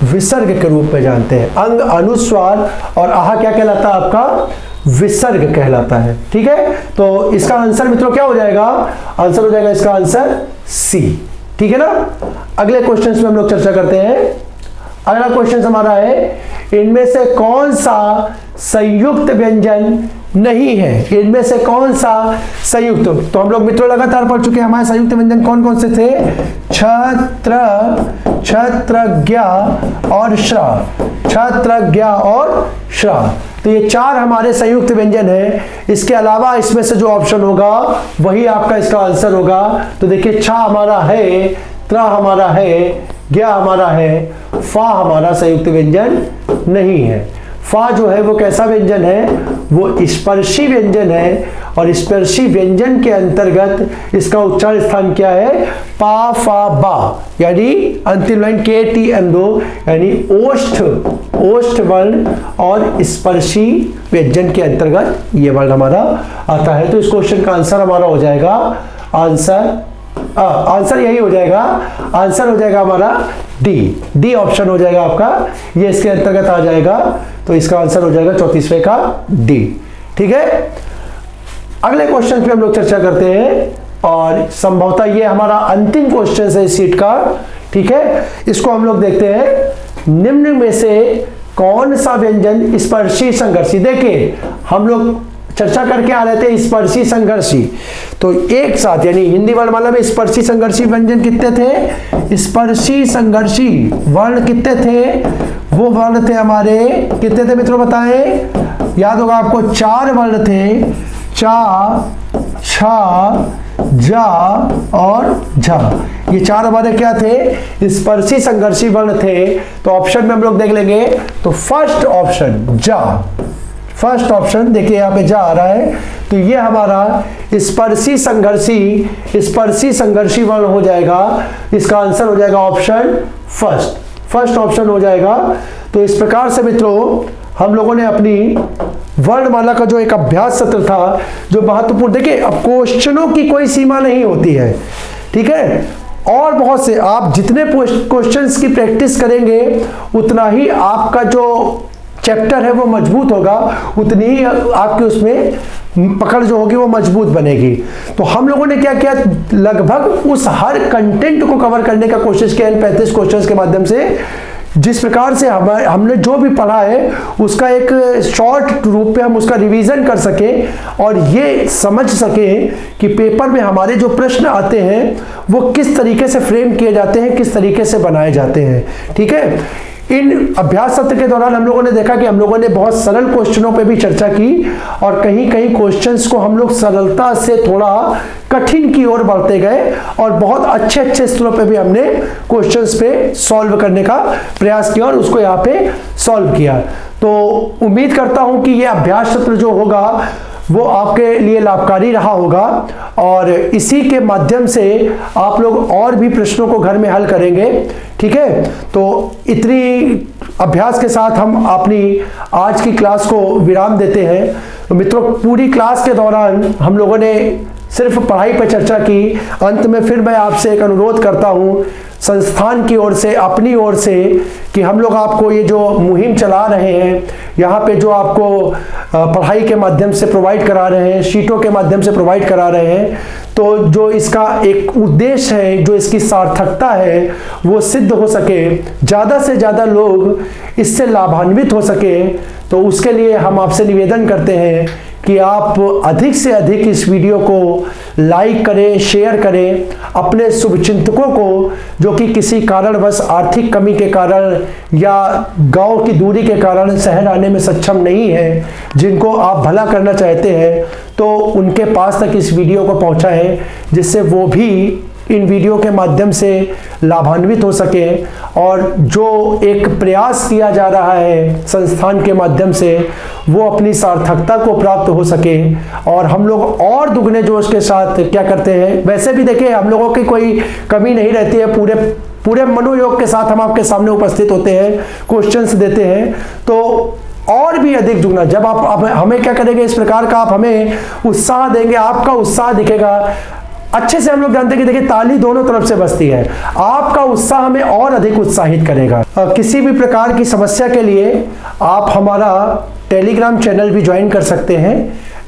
विसर्ग के रूप में जानते हैं। अंग अनुस्वार और आहा क्या कहलाता है आपका, विसर्ग कहलाता है। ठीक है, तो इसका आंसर मित्रों क्या हो जाएगा, आंसर हो जाएगा इसका आंसर सी। ठीक है ना, अगले क्वेश्चन में हम लोग चर्चा करते हैं। अगला क्वेश्चन हमारा है, इनमें से कौन सा संयुक्त व्यंजन नहीं है, इनमें से कौन सा संयुक्त। तो हम लोग मित्रों लगातार पढ़ चुके हैं, हमारे संयुक्त व्यंजन कौन कौन से थे, छत्र, क्षत्रज्ञ और श्रा, क्षत्रज्ञ और श्रा। तो ये चार हमारे संयुक्त व्यंजन हैं। इसके अलावा इसमें से जो ऑप्शन होगा वही आपका इसका आंसर होगा। तो देखिए छा हमारा है, त्रा हमारा है, ज्ञा हमारा है, फा हमारा संयुक्त व्यंजन नहीं है। फा जो है वो कैसा व्यंजन है, वो स्पर्शी व्यंजन है, और स्पर्शी व्यंजन के अंतर्गत इसका उच्चारण स्थान क्या है, पा फा बा, यानी अंतिम लाइन के टी एम दो, यानी ओष्ठ, ओष्ठ वर्ण और स्पर्शी व्यंजन के अंतर्गत ये वर्ण हमारा आता है। तो इस क्वेश्चन का आंसर हमारा हो जाएगा, आंसर यही हो जाएगा, आंसर हो जाएगा हमारा डी, डी ऑप्शन हो जाएगा आपका, ये इसके अंतर्गत आ जाएगा। तो इसका आंसर हो जाएगा 34वें का डी। ठीक है, अगले क्वेश्चन पे हम लोग चर्चा करते हैं, और संभवतः ये हमारा अंतिम क्वेश्चन है इस सीट का। ठीक है, इसको हम लोग देखते हैं, निम्न में से कौन सा व्यंजन स्पर्शी संघर्षी। देखिए हम लोग चर्चा करके आ रहे थे स्पर्शी संघर्षी, तो एक साथ यानी हिंदी वर्णमाला में स्पर्शी संघर्षी व्यंजन कितने थे, स्पर्शी संघर्षी वर्ण कितने थे, वो वर्ण थे हमारे, कितने थे मित्रों बताएं? याद होगा आपको, 4 वर्ण थे, चा, छा, जा और झा। ये 4 हमारे क्या थे? स्पर्शी संघर्षी वर्ण थे। तो ऑप्शन में हम लोग देख लेंगे, तो फर्स्ट ऑप्शन जा, फर्स्ट ऑप्शन देखिए यहाँ पे जा आ रहा है, तो ये हमारा स्पर्शी संघर्षी वर्ण हो जाएगा। इसका आंसर हो जाएगा ऑप्शन फर्स्ट ऑप्शन हो जाएगा। तो इस प्रकार से मित्रों हम लोगों ने अपनी वर्णमाला का जो एक अभ्यास सत्र था, जो महत्वपूर्ण, देखिए अब क्वेश्चनों की कोई सीमा नहीं होती है, ठीक है, और बहुत से आप जितने क्वेश्चंस की प्रैक्टिस करेंगे उतना ही आपका जो चैप्टर है वो मजबूत होगा, उतनी ही आपकी उसमें पकड़ जो होगी वो मजबूत बनेगी। तो हम लोगों ने क्या किया, लगभग उस हर कंटेंट को कवर करने का कोशिश किया इन 35 क्वेश्चंस के माध्यम से, जिस प्रकार से हमने जो भी पढ़ा है उसका एक शॉर्ट रूप पे हम उसका रिवीजन कर सकें और ये समझ सकें कि पेपर में हमारे जो प्रश्न आते हैं वो किस तरीके से फ्रेम किए जाते हैं, किस तरीके से बनाए जाते हैं, ठीक है। इन अभ्यास सत्र के दौरान हम लोगों ने देखा कि हम लोगों ने बहुत सरल क्वेश्चनों पे भी चर्चा की और कहीं कहीं क्वेश्चंस को हम लोग सरलता से थोड़ा कठिन की ओर बढ़ते गए और बहुत अच्छे अच्छे स्तरों पे भी हमने क्वेश्चंस पे सॉल्व करने का प्रयास किया और उसको यहाँ पे सॉल्व किया। तो उम्मीद करता हूँ कि ये अभ्यास सत्र जो होगा वो आपके लिए लाभकारी रहा होगा और इसी के माध्यम से आप लोग और भी प्रश्नों को घर में हल करेंगे, ठीक है। तो इतनी अभ्यास के साथ हम अपनी आज की क्लास को विराम देते हैं। तो मित्रों पूरी क्लास के दौरान हम लोगों ने सिर्फ पढ़ाई पर चर्चा की। अंत में फिर मैं आपसे एक अनुरोध करता हूं संस्थान की ओर से, अपनी ओर से, कि हम लोग आपको ये जो मुहिम चला रहे हैं, यहाँ पे जो आपको पढ़ाई के माध्यम से प्रोवाइड करा रहे हैं, शीटों के माध्यम से प्रोवाइड करा रहे हैं, तो जो इसका एक उद्देश्य है, जो इसकी सार्थकता है वो सिद्ध हो सके, ज़्यादा से ज़्यादा लोग इससे लाभान्वित हो सके, तो उसके लिए हम आपसे निवेदन करते हैं कि आप अधिक से अधिक इस वीडियो को लाइक करें, शेयर करें अपने शुभचिंतकों को, जो कि किसी कारणवश आर्थिक कमी के कारण या गांव की दूरी के कारण शहर आने में सक्षम नहीं है, जिनको आप भला करना चाहते हैं, तो उनके पास तक इस वीडियो को पहुंचाएं, जिससे वो भी इन वीडियो के माध्यम से लाभान्वित हो सके और जो एक प्रयास किया जा रहा है संस्थान के माध्यम से वो अपनी सार्थकता को प्राप्त हो सके और हम लोग और दुगने जोश के साथ क्या करते हैं। वैसे भी देखिए हम लोगों की कोई कमी नहीं रहती है, पूरे मनोयोग के साथ हम आपके सामने उपस्थित होते हैं, क्वेश्चंस देते हैं, तो और भी अधिक जुड़ना। जब आप हमें क्या करेंगे, इस प्रकार का आप हमें उत्साह देंगे, आपका उत्साह दिखेगा। अच्छे से हम लोग जानते हैं कि देखिए ताली दोनों तरफ से बजती है, आपका उत्साह हमें और अधिक उत्साहित करेगा। किसी भी प्रकार की समस्या के लिए आप हमारा टेलीग्राम चैनल भी ज्वाइन कर सकते हैं,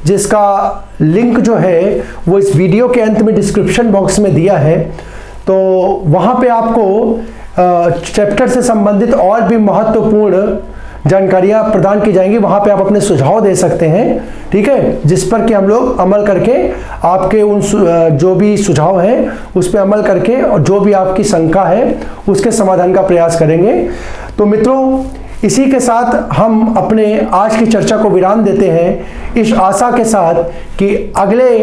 जिसका लिंक जो है वो इस वीडियो के अंत में डिस्क्रिप्शन बॉक्स में दिया है। तो वहाँ पे आपको चैप्टर से संबंधित और भी महत्वपूर्ण जानकारियां प्रदान की जाएंगी, वहां पे आप अपने सुझाव दे सकते हैं, ठीक है, जिस पर कि हम लोग अमल करके आपके उन जो भी सुझाव हैं उस पर अमल करके और जो भी आपकी शंका है उसके समाधान का प्रयास करेंगे। तो मित्रों इसी के साथ हम अपने आज की चर्चा को विराम देते हैं, इस आशा के साथ कि अगले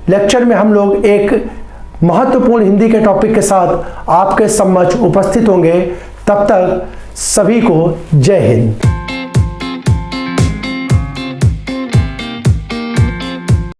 लेक्चर में हम लोग एक महत्वपूर्ण हिंदी के टॉपिक के साथ आपके समक्ष उपस्थित होंगे। तब तक सभी को जय हिंद।